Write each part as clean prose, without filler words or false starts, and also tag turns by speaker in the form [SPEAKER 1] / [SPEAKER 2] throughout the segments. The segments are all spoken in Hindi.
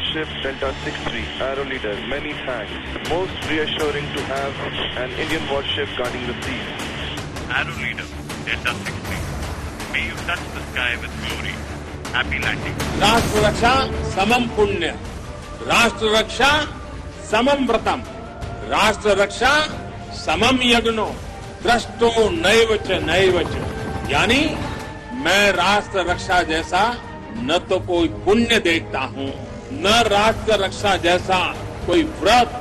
[SPEAKER 1] Warship Delta 63, Arrow Leader, many thanks. Most reassuring to have an Indian warship guarding the seas.
[SPEAKER 2] Arrow Leader, Delta 63, may you touch the sky with glory. Happy landing.
[SPEAKER 3] राष्ट्र रक्षा समम पुण्य, राष्ट्र रक्षा समम व्रतम, राष्ट्र रक्षा समम यज्ञो, दृष्टो नैव च। यानी मैं राष्ट्र रक्षा जैसा न तो कोई पुण्य देखता हूँ, न राष्ट्र रक्षा जैसा कोई व्रत,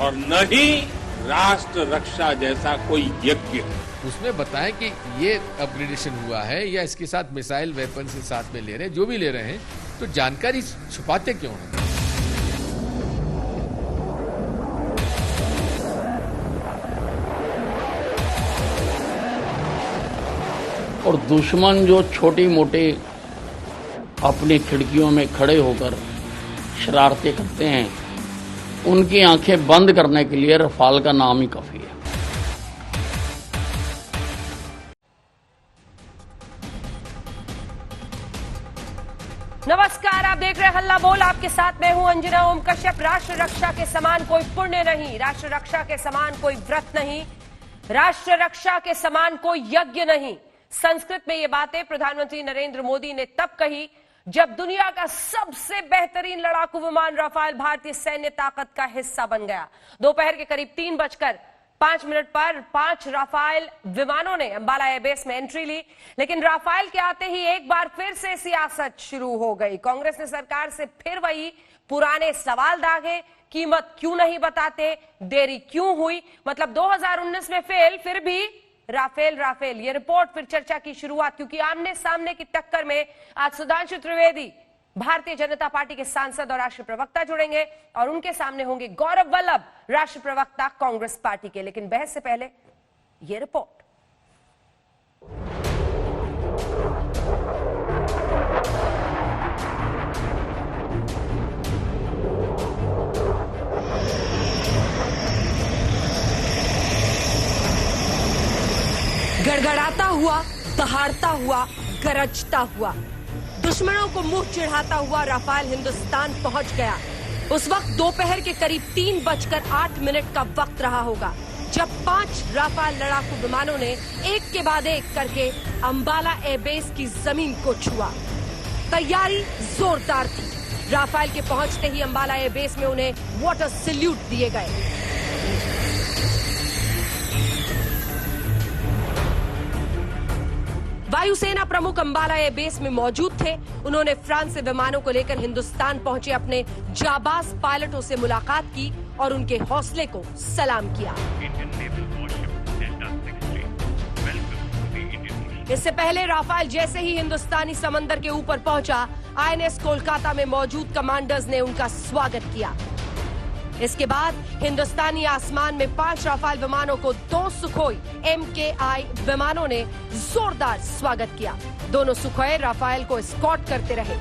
[SPEAKER 3] और न ही राष्ट्र रक्षा जैसा कोई यज्ञ।
[SPEAKER 4] उसमें बताएं कि ये अपग्रेडेशन हुआ है या इसके साथ मिसाइल वेपन से साथ में ले रहे हैं, जो भी ले रहे हैं, तो जानकारी छुपाते क्यों हैं?
[SPEAKER 5] और दुश्मन जो छोटी मोटी अपनी खिड़कियों में खड़े होकर शरारतें करते हैं, उनकी आंखें बंद करने के लिए रफाल का नाम ही काफी है।
[SPEAKER 6] नमस्कार, आप देख रहे हैं हल्ला बोल। आपके साथ मैं हूं अंजना ओम कश्यप। राष्ट्र रक्षा के समान कोई पुण्य नहीं, राष्ट्र रक्षा के समान कोई व्रत नहीं, राष्ट्र रक्षा के समान कोई यज्ञ नहीं। संस्कृत में ये बातें प्रधानमंत्री नरेंद्र मोदी ने तब कही जब दुनिया का सबसे बेहतरीन लड़ाकू विमान राफेल भारतीय सैन्य ताकत का हिस्सा बन गया। दोपहर के करीब 3:05 पर 5 राफेल विमानों ने अंबाला एयरबेस में एंट्री ली, लेकिन राफेल के आते ही एक बार फिर से सियासत शुरू हो गई। कांग्रेस ने सरकार से फिर वही पुराने सवाल दागे, कीमत क्यों नहीं बताते, देरी क्यों हुई, मतलब 2019 में फेल, फिर भी राफेल। ये रिपोर्ट फिर चर्चा की शुरुआत, क्योंकि आमने सामने की टक्कर में आज सुधांशु त्रिवेदी, भारतीय जनता पार्टी के सांसद और राष्ट्रीय प्रवक्ता, जुड़ेंगे और उनके सामने होंगे गौरव वल्लभ, राष्ट्रीय प्रवक्ता कांग्रेस पार्टी के। लेकिन बहस से पहले ये रिपोर्ट। गड़गड़ाता हुआ, दहाड़ता हुआ, गरजता हुआ, दुश्मनों को मुंह चिढ़ाता हुआ राफेल हिंदुस्तान पहुंच गया। उस वक्त दोपहर के करीब 3:08 का वक्त रहा होगा जब 5 राफेल लड़ाकू विमानों ने एक के बाद एक करके अंबाला एयरबेस की जमीन को छुआ। तैयारी जोरदार थी। राफेल के पहुंचते ही अंबाला एयरबेस में उन्हें वाटर सैल्यूट दिए गए। वायुसेना प्रमुख अंबाला एयरबेस में मौजूद थे। उन्होंने फ्रांस से विमानों को लेकर हिंदुस्तान पहुंचे अपने जाबाज पायलटों से मुलाकात की और उनके हौसले को सलाम किया। इससे पहले राफेल जैसे ही हिंदुस्तानी समंदर के ऊपर पहुंचा, INS कोलकाता में मौजूद कमांडर्स ने उनका स्वागत किया। इसके बाद हिंदुस्तानी आसमान में 5 राफेल विमानों को 2 सुखोई MKI विमानों ने जोरदार स्वागत किया। दोनों सुखोई राफेल को एस्कॉर्ट करते रहे।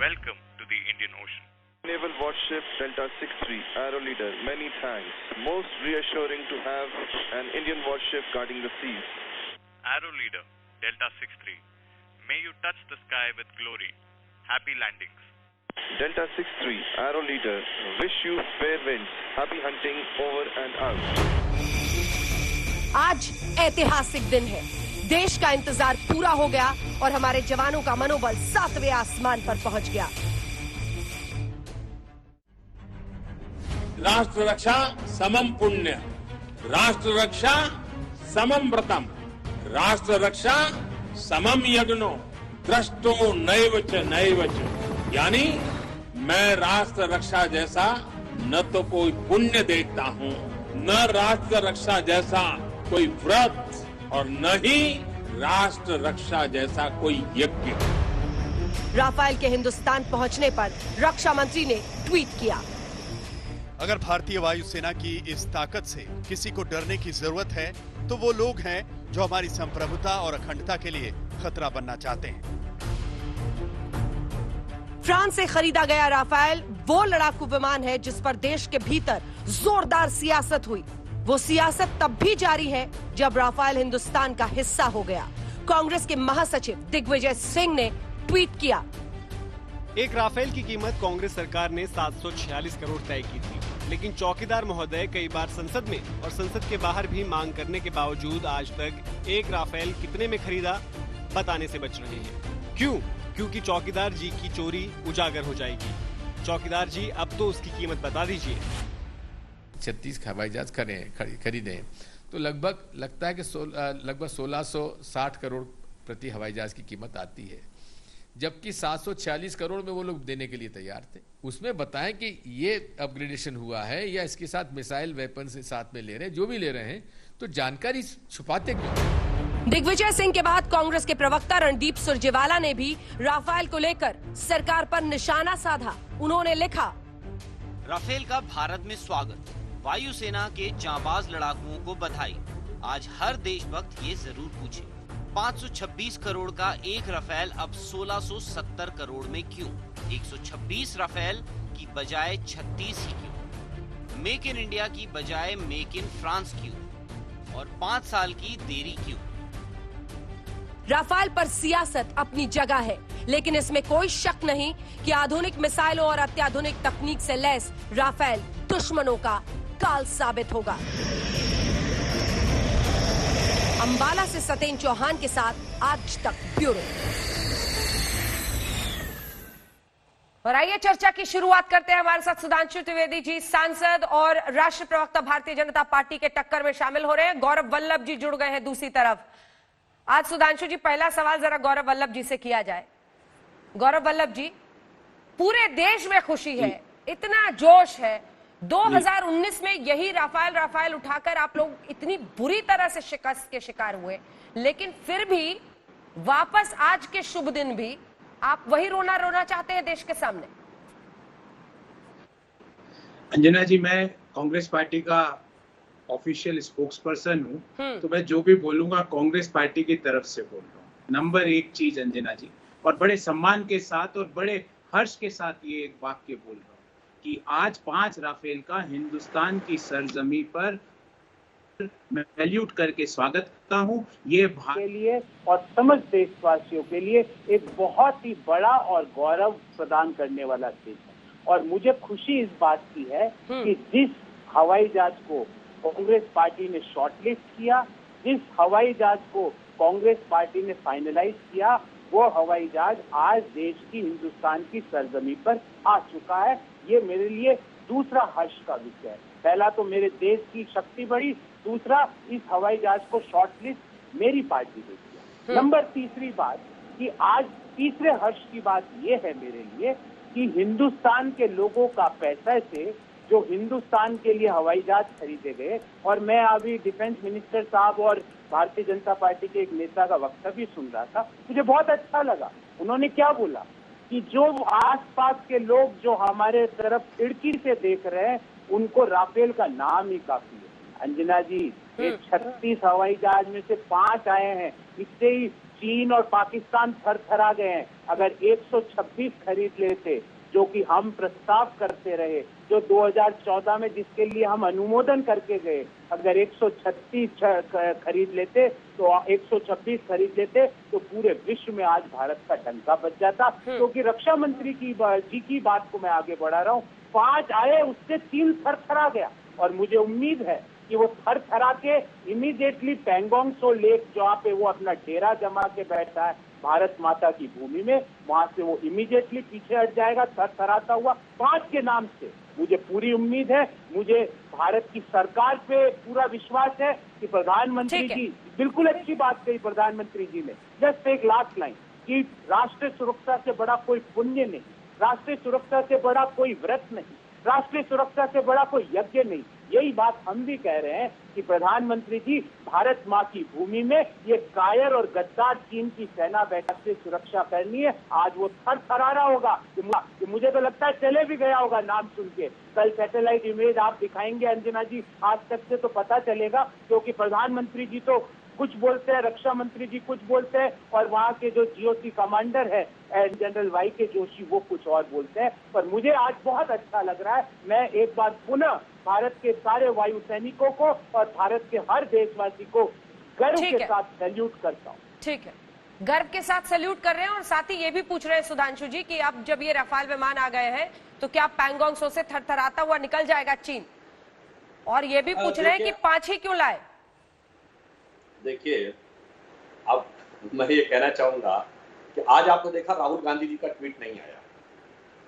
[SPEAKER 2] Welcome to the Indian Ocean.
[SPEAKER 1] Naval Warship Delta 63, Arrow Leader, many thanks. Most reassuring to have an Indian warship guarding the seas.
[SPEAKER 2] Arrow Leader, Delta 63, may you touch the sky with glory. Happy landings.
[SPEAKER 1] Delta 63, Arrow Leader, wish you fair winds. Happy hunting, over and out.
[SPEAKER 6] आज ऐतिहासिक दिन है। देश का इंतजार पूरा हो गया और हमारे जवानों का मनोबल 7वें आसमान पर पहुंच गया।
[SPEAKER 3] राष्ट्र रक्षा समम पुण्य, राष्ट्र रक्षा समम व्रतम, राष्ट्र रक्षा समम यज्ञो, दृष्टो नैव च। यानी मैं राष्ट्र रक्षा जैसा न तो कोई पुण्य देखता हूँ, न राष्ट्र रक्षा जैसा कोई व्रत, और न ही राष्ट्र रक्षा जैसा कोई यज्ञ।
[SPEAKER 6] राफेल के हिंदुस्तान पहुंचने पर रक्षा मंत्री ने ट्वीट किया,
[SPEAKER 7] अगर भारतीय वायुसेना की इस ताकत से किसी को डरने की जरूरत है तो वो लोग हैं जो हमारी संप्रभुता और अखंडता के लिए खतरा बनना चाहते हैं।
[SPEAKER 6] फ्रांस से खरीदा गया राफेल वो लड़ाकू विमान है जिस पर देश के भीतर जोरदार सियासत हुई। वो सियासत तब भी जारी है जब राफेल हिंदुस्तान का हिस्सा हो गया। कांग्रेस के महासचिव दिग्विजय सिंह ने ट्वीट किया,
[SPEAKER 7] एक राफेल की कीमत कांग्रेस सरकार ने 746 करोड़ तय की थी, लेकिन चौकीदार महोदय कई बार संसद में और संसद के बाहर भी मांग करने के बावजूद आज तक एक राफेल कितने में खरीदा बताने से बच रहे हैं। क्यों? क्योंकि चौकीदार जी की चोरी उजागर हो जाएगी। चौकीदार जी, अब तो उसकी कीमत बता दीजिए।
[SPEAKER 4] 36 हवाई जहाज खरीदे तो लगता है कि लगभग 1660 करोड़ प्रति हवाई जहाज की कीमत आती है, जबकि 746 करोड़ में वो लोग देने के लिए तैयार थे। उसमें बताएं कि ये अपग्रेडेशन हुआ है या इसके साथ मिसाइल वेपन से साथ में ले रहे हैं, जो भी ले रहे हैं, तो जानकारी छुपाते क्यों?
[SPEAKER 6] दिग्विजय सिंह के बाद कांग्रेस के प्रवक्ता रणदीप सुरजेवाला ने भी राफेल को लेकर सरकार पर निशाना साधा। उन्होंने लिखा,
[SPEAKER 8] राफेल का भारत में स्वागत, वायुसेना के जांबाज लड़ाकुओं को बधाई। आज हर देशभक्त ये जरूर पूछे, 526 करोड़ का एक राफेल अब 1670 करोड़ में क्यों? 126 राफेल की बजाय 36 ही क्यों? मेक इन इंडिया की बजाय मेक इन फ्रांस क्यों? और 5 साल की देरी क्यों?
[SPEAKER 6] राफेल पर सियासत अपनी जगह है, लेकिन इसमें कोई शक नहीं कि आधुनिक मिसाइलों और अत्याधुनिक तकनीक से लैस राफेल दुश्मनों का काल साबित होगा। अंबाला से सतेन चौहान के साथ आज तक ब्यूरो। और आइए चर्चा की शुरुआत करते हैं। हमारे साथ सुधांशु त्रिवेदी जी, सांसद और राष्ट्रीय प्रवक्ता भारतीय जनता पार्टी के टक्कर में शामिल हो रहे हैं। गौरव वल्लभ जी जुड़ गए हैं दूसरी तरफ। आज सुधांशु जी, पहला सवाल जरा गौरव वल्लभ जी से किया जाए। गौरव वल्लभ जी, पूरे देश में खुशी है, इतना जोश है, 2019 में यही राफेल उठाकर आप लोग इतनी बुरी तरह से शिकस्त के शिकार हुए, लेकिन फिर भी वापस आज के शुभ दिन भी आप वही रोना चाहते हैं देश के सामने।
[SPEAKER 9] अंजना जी, मैं कांग्रेस पार्टी का ऑफिशियल स्पोक्सपर्सन हूं, तो मैं जो भी बोलूंगा कांग्रेस पार्टी की तरफ से बोल रहा हूं। नंबर एक चीज अंजना जी, और बड़े सम्मान के साथ और बड़े हर्ष के साथ ये एक वाक्य बोल रहा हूं कि आज 5 राफेल का हिंदुस्तान की सरजमी पर मैं सैल्यूट करके स्वागत करता हूं। ये
[SPEAKER 10] के लिए और समस्त देशवासियों के लिए एक बहुत ही बड़ा और गौरव प्रदान करने वाला चीज है। और मुझे खुशी इस बात की है कि जिस हवाई जहाज को कांग्रेस पार्टी ने शॉर्टलिस्ट किया, जिस हवाई जहाज को कांग्रेस पार्टी ने फाइनलाइज किया, वो हवाई जहाज आज देश की, हिंदुस्तान की सरजमी पर आ चुका है। ये मेरे लिए दूसरा हर्ष का विषय है। पहला तो मेरे देश की शक्ति बढ़ी, दूसरा इस हवाई जहाज को शॉर्टलिस्ट मेरी पार्टी ने किया। नंबर तीसरी बात कि आज तीसरे हर्ष की बात ये है मेरे लिए कि हिंदुस्तान के लोगों का पैसा से जो हिंदुस्तान के लिए हवाई जहाज खरीदे गए, और मैं अभी डिफेंस मिनिस्टर साहब और भारतीय जनता पार्टी के एक नेता का वक्तव्य सुन रहा था, मुझे बहुत अच्छा लगा। उन्होंने क्या बोला कि जो आसपास के लोग जो हमारे तरफ खिड़की से देख रहे हैं, उनको राफेल का नाम ही काफी है। अंजना जी, ये 36 हवाई जहाज में से 5 आए हैं, इससे ही चीन और पाकिस्तान थरथरा गए हैं। अगर 126 खरीद लेते, जो कि हम प्रस्ताव करते रहे, जो 2014 में जिसके लिए हम अनुमोदन करके गए, अगर 136 खरीद लेते तो 126 खरीद लेते तो पूरे विश्व में आज भारत का डंका बज जाता। क्योंकि रक्षा मंत्री जी की बात को मैं आगे बढ़ा रहा हूँ। 5 आए, उससे 3 थरथरा गया, और मुझे उम्मीद है कि वो थरथरा के इमीडिएटली पैंगोंग त्सो लेक, जहाँ पे वो अपना डेरा जमा के बैठा है भारत माता की भूमि में, वहां से वो इमीडिएटली पीछे हट जाएगा थरथराता हुआ। 5 के नाम से मुझे पूरी उम्मीद है। मुझे भारत की सरकार पे पूरा विश्वास है कि प्रधानमंत्री जी, बिल्कुल अच्छी बात कही प्रधानमंत्री जी ने। जस्ट एक लास्ट लाइन कि राष्ट्रीय सुरक्षा से बड़ा कोई पुण्य नहीं, राष्ट्रीय सुरक्षा से बड़ा कोई व्रत नहीं, राष्ट्रीय सुरक्षा से बड़ा कोई यज्ञ नहीं। यही बात हम भी कह रहे हैं कि प्रधानमंत्री जी, भारत माँ की भूमि में ये कायर और गद्दार चीन की सेना बैठक से सुरक्षा करनी है। आज वो थरथरा रहा होगा कि मुझे तो लगता है चले भी गया होगा नाम सुन के। कल सैटेलाइट इमेज आप दिखाएंगे अंजना जी, आज तक से तो पता चलेगा, क्योंकि प्रधानमंत्री जी तो कुछ बोलते हैं, रक्षा मंत्री जी कुछ बोलते हैं, और वहाँ के जो जीओसी कमांडर है जनरल वाई के जोशी, वो कुछ और बोलते हैं। पर मुझे आज बहुत अच्छा लग रहा है। मैं एक बार पुनः भारत के सारे वायु सैनिकों को और भारत के हर देशवासी को गर्व के साथ सैल्यूट करता हूँ।
[SPEAKER 6] ठीक है, गर्व के साथ सैल्यूट कर रहे हैं और साथ ही ये भी पूछ रहे हैं सुधांशु जी कि अब जब ये राफेल विमान आ गए हैं तो क्या पैंगोंग त्सो से थरथराता हुआ निकल जाएगा चीन? और ये भी पूछ रहे हैं कि 5 ही क्यों लाए?
[SPEAKER 11] देखिए, अब मैं ये कहना चाहूंगा कि आज आपने देखा राहुल गांधी जी का ट्वीट नहीं आया।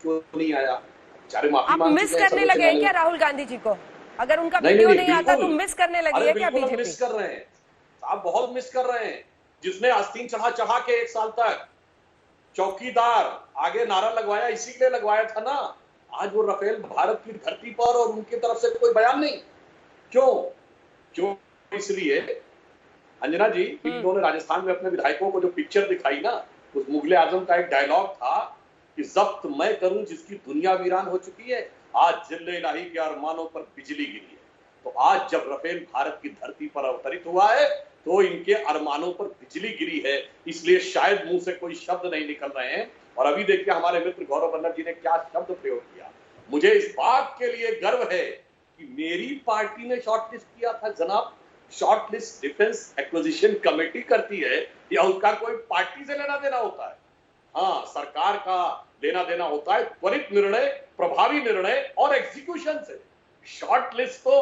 [SPEAKER 11] क्यों नहीं आया? बेचारे माफी
[SPEAKER 6] आप मिस करने लगे हैं क्या राहुल गांधी जी को? अगर उनका वीडियो नहीं आता तो मिस करने लगी है क्या बीजेपी?
[SPEAKER 11] मिस कर रहे हैं, आप बहुत मिस कर रहे हैं। जिसने आस्तीन चढ़ा के 1 साल तक चौकीदार आगे नारा लगवाया, इसी के लिए लगवाया था ना। आज वो राफेल भारत की धरती पर और उनकी तरफ से कोई बयान नहीं। क्यों? इसलिए अंजना जी, इन्होंने राजस्थान में अपने विधायकों को जो पिक्चर दिखाई ना, उस मुगले आजम का एक डायलॉग था कि जब्त मैं करूं जिसकी दुनिया वीरान हो चुकी है। आज जिले इलाही के अरमानों पर बिजली गिरी है। तो आज जब राफेल भारत की धरती पर अवतरित हुआ है तो इनके अरमानों पर बिजली गिरी है, इसलिए शायद मुंह से कोई शब्द नहीं निकल रहे हैं। और अभी देखिए हमारे मित्र गौरव वल्लभ जी ने क्या शब्द प्रयोग किया। मुझे इस बात के लिए गर्व है कि मेरी पार्टी ने शॉर्टलिस्ट किया था। जनाब, शॉर्टलिस्ट डिफेंस एक्विजिशन कमेटी करती है या उसका कोई पार्टी से लेना देना होता है? हाँ, सरकार का लेना देना होता है, त्वरित निर्णय, प्रभावी निर्णय और एग्जीक्यूशन से। शॉर्टलिस्ट तो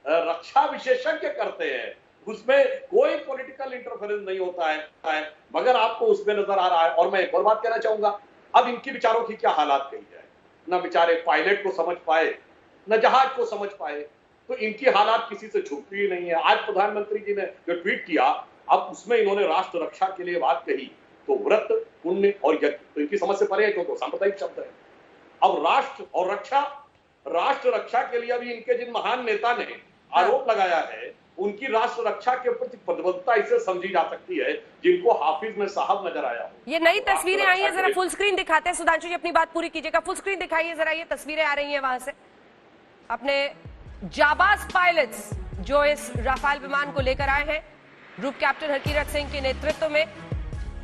[SPEAKER 11] रक्षा विशेषज्ञ करते हैं, उसमें कोई पॉलिटिकल इंटरफेरेंस नहीं होता है, मगर आपको उसमें नजर आ रहा है। और मैं एक और बात कहना चाहूंगा, अब इनके विचारों की क्या हालात कही जाए। न बेचारे पायलट को समझ पाए, न जहाज को समझ पाए, तो इनकी हालात किसी से छुपती ही नहीं है। आज प्रधानमंत्री जी ने जो ट्वीट किया, अब उसमें इन्होंने राष्ट्र रक्षा के लिए बात कही, तो व्रत, पुण्य और यज्ञ तो इनकी समझ से परे है, क्योंकि सांप्रदायिक शब्द है। अब राष्ट्र और रक्षा, राष्ट्र रक्षा के लिए अभी इनके जिन महान नेता ने आरोप लगाया है, उनकी राष्ट्र रक्षा के प्रति प्रतिबद्धता इसे समझी जा सकती है जिनको हाफिज में साहब नजर आया हो।
[SPEAKER 6] ये नई तस्वीरें आई हैं, जरा फुल स्क्रीन दिखाते हैं। सुधांशु जी अपनी बात पूरी कीजिएगा, फुल स्क्रीन दिखाइए जरा। ये तस्वीरें आ रही हैं वहां से, अपने जाबाज पायलट्स जो इस राफेल विमान को लेकर आए हैं ग्रुप कैप्टन हरकीरत सिंह के नेतृत्व में।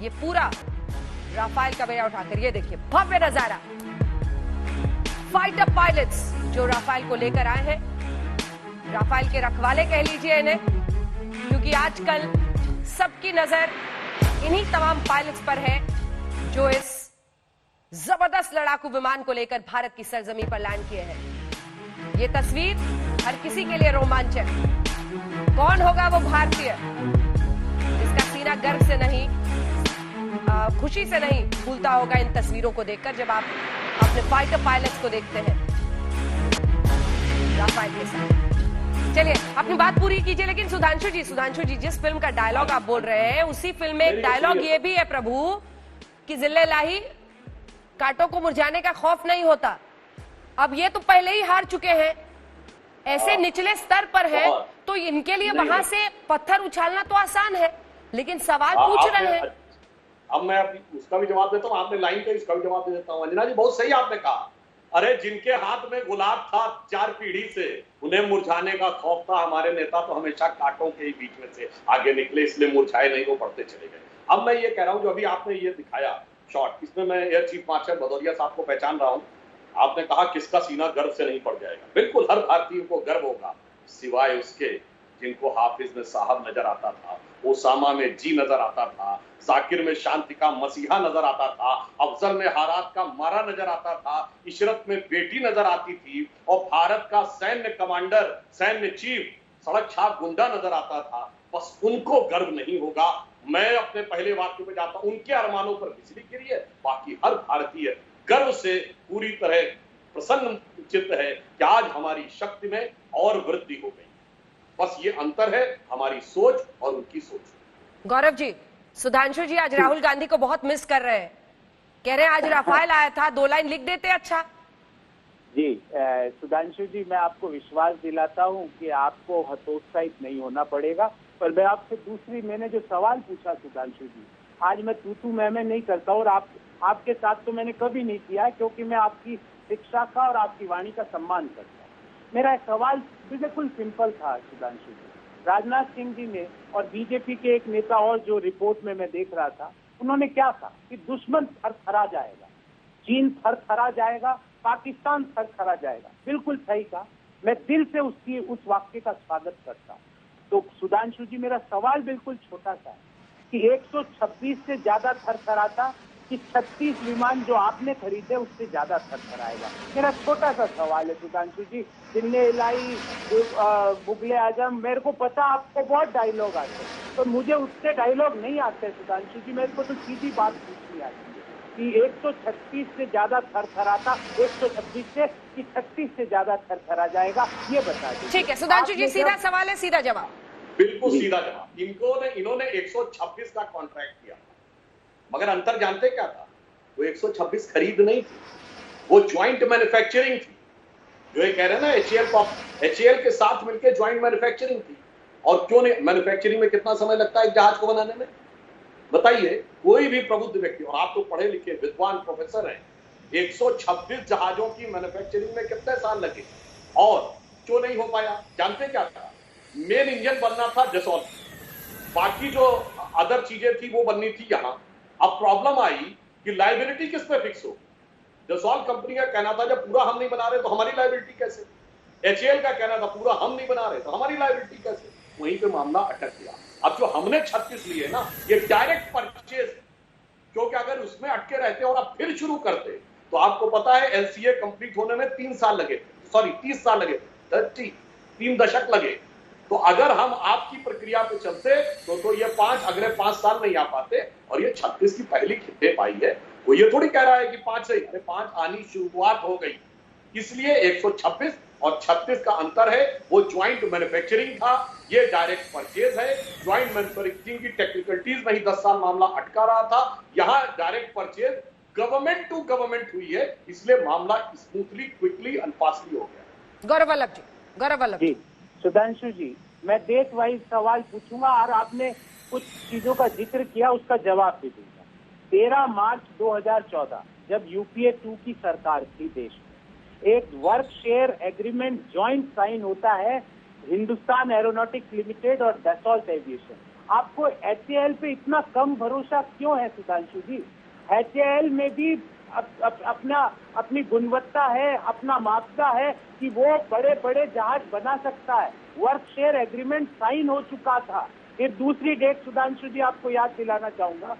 [SPEAKER 6] ये पूरा राफेल का बेड़ा उठाकर, ये देखिए भव्य नजारा। फाइटर पायलट्स जो राफेल को लेकर आए हैं, राफेल के रखवाले कह लीजिए इन्हें, क्योंकि आजकल सबकी नजर इन्हीं तमाम पायलट्स पर है जो इस जबरदस्त लड़ाकू विमान को लेकर भारत की सरजमी पर लैंड किए हैं। ये तस्वीर हर किसी के लिए रोमांचक। कौन होगा वो भारतीय जिसका सीना गर्व से नहीं, खुशी से नहीं फूलता होगा इन तस्वीरों को देखकर, जब आप अपने फाइटर पायलट्स को देखते हैं राफेल के साथ। चलिए अपनी बात पूरी कीजिए। लेकिन सुधांशु जी जिस फिल्म का डायलॉग आप बोल रहे हैं, उसी फिल्म में एक डायलॉग ये भी है प्रभु कि जिले लाही कांटों को मुरझाने का खौफ नहीं होता। अब ये तो पहले ही हार चुके हैं, ऐसे निचले स्तर पर है, तो इनके लिए वहां से पत्थर उछालना तो आसान है, लेकिन सवाल पूछ रहे हैं।
[SPEAKER 11] अब मैं उसका भी जवाब देता हूँ, आपने लाइन का इसका भी जवाब दे देता हूँ। अंजना जी बहुत सही आपने कहा। अरे जिनके हाथ में गुलाब था 4 पीढ़ी से, उन्हें मुरझाने का खौफ था। हमारे नेता तो हमेशा कांटों के ही बीच में से आगे निकले, इसलिए मुरझाए नहीं, वो बढ़ते चले गए। अब मैं ये कह रहा हूँ, जो अभी आपने ये दिखाया शॉट, इसमें मैं एयर चीफ मार्शल भदौरिया साहब को पहचान रहा हूँ। आपने कहा किसका सीना गर्व से नहीं पड़ जाएगा। बिल्कुल हर भारतीय को गर्व होगा, सिवाय उसके जिनको हाफिज में साहब नजर आता था, ओसामा में जी नजर आता था, जाकिर में शांति का मसीहा नजर आता था, अफजल में हारात का मारा नजर आता था, इशरत में बेटी नजर आती थी, और भारत का सैन्य कमांडर, सैन्य चीफ, सड़क छाप गुंडा नजर आता था। बस उनको गर्व नहीं होगा। मैं अपने पहले वाक्य पे जाता हूं, उनके अरमानों पर बिजली गिरी है। बाकी हर भारतीय गर्व से पूरी तरह प्रसन्न चित्त है कि आज हमारी शक्ति में और वृद्धि हो गई। बस ये अंतर है हमारी सोच और उनकी सोच।
[SPEAKER 6] गौरव जी, सुधांशु जी आज राहुल गांधी को बहुत मिस कर रहे हैं, कह रहे हैं आज राफेल आया था, 2 लाइन लिख देते। अच्छा
[SPEAKER 10] जी सुधांशु जी, मैं आपको विश्वास दिलाता हूं कि आपको हतोत्साहित नहीं होना पड़ेगा। पर मैं आपसे दूसरी, मैंने जो सवाल पूछा सुधांशु जी, आज मैं तू मैं नहीं करता, और आपके साथ तो मैंने कभी नहीं किया है, क्योंकि मैं आपकी शिक्षा का और आपकी वाणी का सम्मान करता हूँ। मेरा सवाल बिल्कुल सिंपल था सुधांशु जी। राजनाथ सिंह जी ने और बीजेपी के एक नेता और जो रिपोर्ट में मैं देख रहा था, उन्होंने क्या कहा कि दुश्मन थरथरा जाएगा, चीन थरथरा जाएगा, पाकिस्तान थरथरा जाएगा। बिल्कुल सही कहा, मैं दिल से उस वाक्य का स्वागत करता हूँ। तो सुधांशु जी, मेरा सवाल बिल्कुल छोटा सा है कि 126 से ज्यादा थरथराता कि 36 विमान जो आपने खरीदे उससे ज्यादा थरथराएगा? मेरा छोटा सा सवाल है सुधांशु जी। दिल्ली इलाई, मुगले आजम, मेरे को पता आपको बहुत डायलॉग आते हैं, तो मुझे उससे डायलॉग नहीं आते सुधांशु जी। मेरे को तो सीधी बात पूछनी आती है कि 136 से ज्यादा थरथराता 126 से कि 36 से ज्यादा थरथरा जाएगा, ये बता दीजिए।
[SPEAKER 6] ठीक है सुधांशु जी, सीधा सवाल है, सीधा जवाब।
[SPEAKER 11] बिल्कुल सीधा जवाब। इन्होंने 126 का कॉन्ट्रैक्ट किया, मगर अंतर जानते क्या था? वो 126 खरीद नहीं थी, वो ज्वाइंट मैन्युफैक्चरिंग थी। जो ये कह रहे हैं ना, HAL के साथ मिलकर ज्वाइंट मैन्युफैक्चरिंग थी। और क्यों नहीं? मैन्युफैक्चरिंग में कितना समय लगता है एक जहाज को बनाने में? बताइए। कोई भी प्रबुद्ध व्यक्ति, और आप तो पढ़े लिखे विद्वान प्रोफेसर हैं, 126 जहाजों की मैन्युफैक्चरिंग में कितने साल लगे और क्यों नहीं हो पाया? जानते क्या था? मेन इंजन बनना था जसौल, बाकी जो अदर चीजें थी वो बननी थी यहां। अब प्रॉब्लम आई कि लायबिलिटी किस पे फिक्स हो? जसौल कंपनी का कहना था जब पूरा हम नहीं बना रहे तो हमारी लायबिलिटी कैसे? HAL का कहना था पूरा हम नहीं बना रहे तो हमारी लायबिलिटी कैसे? वहीं पे मामला अटक गया। अब जो हमने 36 लिए ना, ये डायरेक्ट परचेज, क्योंकि अगर उसमें अटके रहते और अब फिर शुरू करते तो आपको पता है LCA कंप्लीट होने में 3 साल लगे थे, सॉरी 30 साल लगे थे, 3 दशक लगे। तो अगर हम आपकी प्रक्रिया पे चलते तो ये अगले 5 साल नहीं आ पाते। और ये 36 की पहली खेप आई है, वो ये थोड़ी कह रहा है कि 5 से 5 आनी शुरुआत हो गई। इसलिए 126 और 36 का अंतर है। वो ज्वाइंट मैन्युफैक्चरिंग था, ये डायरेक्ट परचेज है। ज्वाइंट मैन्युफैक्चरिंग की टेक्निकलिटीज में ही 10 साल मामला अटका रहा था, यहाँ direct purchase government to government हुई है, इसलिए मामला स्मूथली, क्विकली एंड फास्टली हो गया।
[SPEAKER 6] गौरव वल्लभ जी, गौरव वल्लभ जी।
[SPEAKER 10] सुधांशु जी, मैं देश वाइज सवाल पूछूंगा और आपने कुछ चीजों का जिक्र किया, उसका जवाब भी दूंगा। 13 मार्च 2014 जब UPA 2 की सरकार थी देश में, एक work share agreement joint sign होता है हिंदुस्तान एरोनॉटिक्स लिमिटेड और डसॉल्ट एविएशन। आपको HAL पे इतना कम भरोसा क्यों है सुधांशु जी? HAL में भी अपनी गुणवत्ता है, अपना मापदा है कि वो बड़े बड़े जहाज बना सकता है। वर्क शेयर एग्रीमेंट साइन हो चुका था। फिर दूसरी डेट सुधांशु जी आपको याद दिलाना चाहूंगा,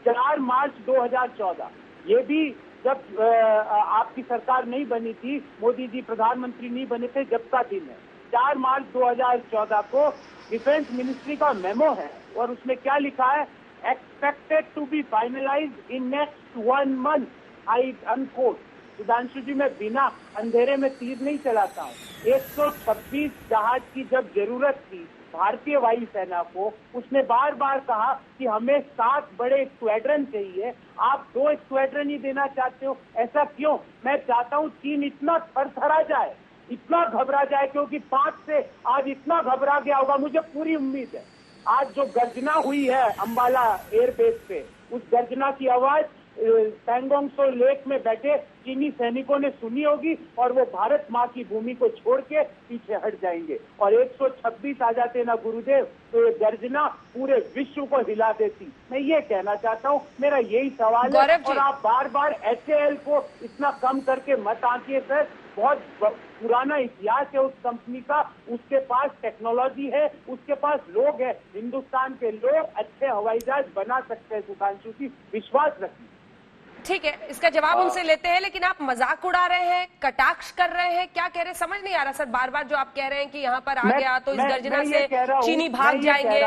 [SPEAKER 10] 4 मार्च 2014, ये भी जब आपकी सरकार नहीं बनी थी, मोदी जी प्रधानमंत्री नहीं बने थे, जब का दिन है। 4 मार्च 2014 को डिफेंस मिनिस्ट्री का मेमो है और उसमें क्या लिखा है? Expected to be finalised in next 1 month, I unquote. Sudhanshu ji, मैं बिना अंधेरे में तीर नहीं चलाता हूँ। 126 जहाज की जब जरूरत थी भारतीय वायुसेना को, उसने बार बार कहा कि हमें 7 बड़े स्क्वाड्रन चाहिए, आप 2 स्क्वाड्रन ही देना चाहते हो, ऐसा क्यों? मैं चाहता हूँ चीन इतना थरथरा जाए, इतना घबरा जाए, क्योंकि 5 से आज इतना घबरा गया होगा, मुझे पूरी उम्मीद है। आज जो गर्जना हुई है अंबाला एयरबेस पे, उस गर्जना की आवाज पैंगोंग त्सो लेक में बैठे चीनी सैनिकों ने सुनी होगी और वो भारत माँ की भूमि को छोड़ के पीछे हट जाएंगे। और 126 आ जाते ना गुरुदेव, तो ये गर्जना पूरे विश्व को हिला देती। मैं ये कहना चाहता हूँ, मेरा यही सवाल है। और आप बार बार HAL को इतना कम करके मत आंकिए सर, बहुत पुराना इतिहास है उस कंपनी का, उसके पास टेक्नोलॉजी है, उसके पास लोग हैं। हिंदुस्तान के लोग अच्छे हवाई जहाज बना सकते हैं सुधांशु जी, विश्वास रखिए।
[SPEAKER 6] ठीक है, इसका जवाब उनसे लेते हैं, लेकिन आप मजाक उड़ा रहे हैं, कटाक्ष कर रहे हैं, क्या कह रहे हैं समझ नहीं आ रहा सर। बार बार जो आप कह रहे हैं कि यहाँ पर आ गया तो इस गर्जना से चीनी भाग जाएंगे,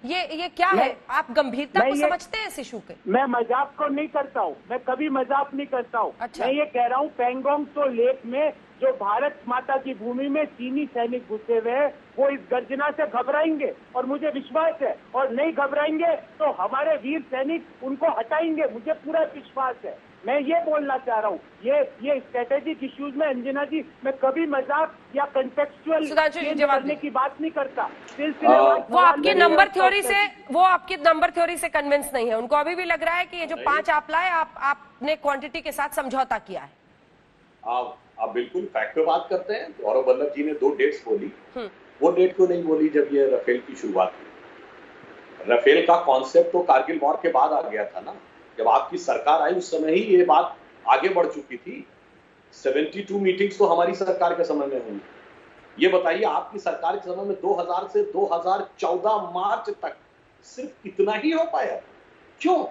[SPEAKER 6] ये क्या है? आप गंभीरता को समझते हैं इस इशू के?
[SPEAKER 10] मैं मजाक को नहीं करता हूँ, मैं कभी मजाक नहीं करता हूँ।
[SPEAKER 6] अच्छा।
[SPEAKER 10] मैं ये कह रहा हूँ पैंगोंग त्सो लेक में जो भारत माता की भूमि में चीनी सैनिक घुसे हुए हैं, वो इस गर्जना से घबराएंगे और मुझे विश्वास है। और नहीं घबराएंगे तो हमारे वीर सैनिक उनको हटाएंगे, मुझे पूरा विश्वास है। मैं ये बोलना चाह रहा हूँ, ये स्ट्रेटेजिक इश्यूज में अंजना जी, मैं कभी मजाक या कंटेक्चुअल करने की बात नहीं करता।
[SPEAKER 6] वो आपकी नंबर थ्योरी से कन्विंस नहीं है। उनको अभी भी लग रहा है कि ये जो 5 आप लाए, आपने क्वांटिटी के साथ समझौता किया है।
[SPEAKER 11] आप बिल्कुल फैक्ट पे बात करते हैं। गौरव वल्लभ जी ने 2 डेट्स बोली, वो डेट क्यों नहीं बोली जब ये राफेल की शुरुआत हुई? राफेल का कॉन्सेप्ट तो कारगिल वॉर के बाद आ गया था ना, जब आपकी सरकार आई उस समय ही ये बात आगे बढ़ चुकी थी। 72 मीटिंग्स तो हमारी सरकार के समय में हुई। ये बताइए, आपकी सरकार के समय में 2000 से 2014 मार्च तक सिर्फ इतना ही हो पाया, क्यों?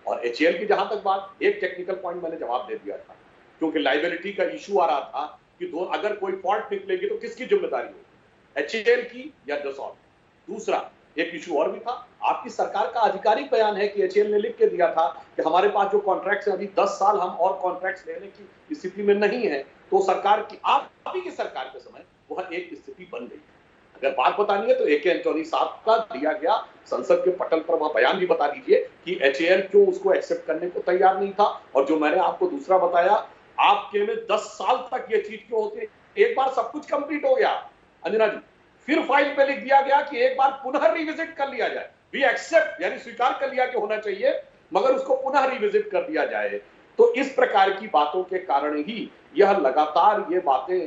[SPEAKER 11] और एचएएल की जहां तक बात, एक टेक्निकल पॉइंट मैंने जवाब दे दिया था, क्योंकि लाइबिलिटी का इशू आ रहा था कि अगर कोई फॉल्ट निकलेगी तो किसकी जिम्मेदारी होगी, एचएएल की या डसॉल्ट? दूसरा एक इशू और भी था, आपकी सरकार का आधिकारिक बयान है कि एचएएल ने लिख के दिया था कि हमारे पास जो कॉन्ट्रैक्ट्स हैं अभी 10 साल हम और कॉन्ट्रैक्ट्स लेने की स्थिति में नहीं है। तो सरकार की, आप अभी की सरकार के समय वह एक स्थिति बन गई। अगर बात बतानी है तो AK एंटोनी साहब का दिया गया संसद के पटल पर वह बयान भी बता दीजिए कि एचएएल क्यों उसको एक्सेप्ट करने को तैयार नहीं था। और जो मैंने आपको दूसरा बताया, आपके में 10 साल तक ये चीज क्यों होती है? एक बार सब कुछ कंप्लीट हो गया अंजना जी, फिर फाइल पे लिख दिया गया कि एक बार पुनः रिविजिट कर लिया जाए, वी एक्सेप्ट, यानी स्वीकार कर लिया कि होना चाहिए, मगर उसको पुनः रिविजिट कर दिया जाए। तो इस प्रकार की बातों के कारण ही यह लगातार ये बातें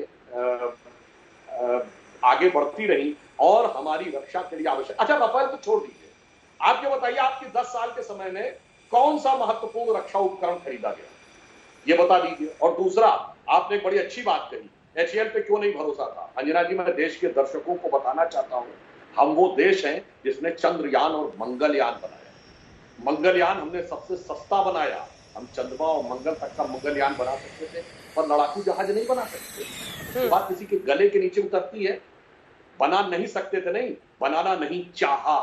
[SPEAKER 11] आगे बढ़ती रही और हमारी रक्षा के लिए आवश्यक। अच्छा, राफेल तो छोड़ दीजिए, आप ये बताइए आपकी 10 साल के समय में कौन सा महत्वपूर्ण रक्षा उपकरण खरीदा गया, ये बता दीजिए। और दूसरा, आपने एक बड़ी अच्छी बात कही, एचएएल पे क्यों नहीं भरोसा था। अंजना जी, मैं देश के दर्शकों को बताना चाहता हूं, हम वो देश हैं जिसने चंद्रयान और मंगलयान बनाया। मंगलयान हमने सबसे सस्ता बनाया, हम चंद्रमा और मंगल तक का मंगलयान बना सकते थे, पर लड़ाकू जहाज नहीं बना सकते। बात किसी के गले के नीचे उतरती है, बना नहीं सकते थे, नहीं बनाना नहीं चाहा।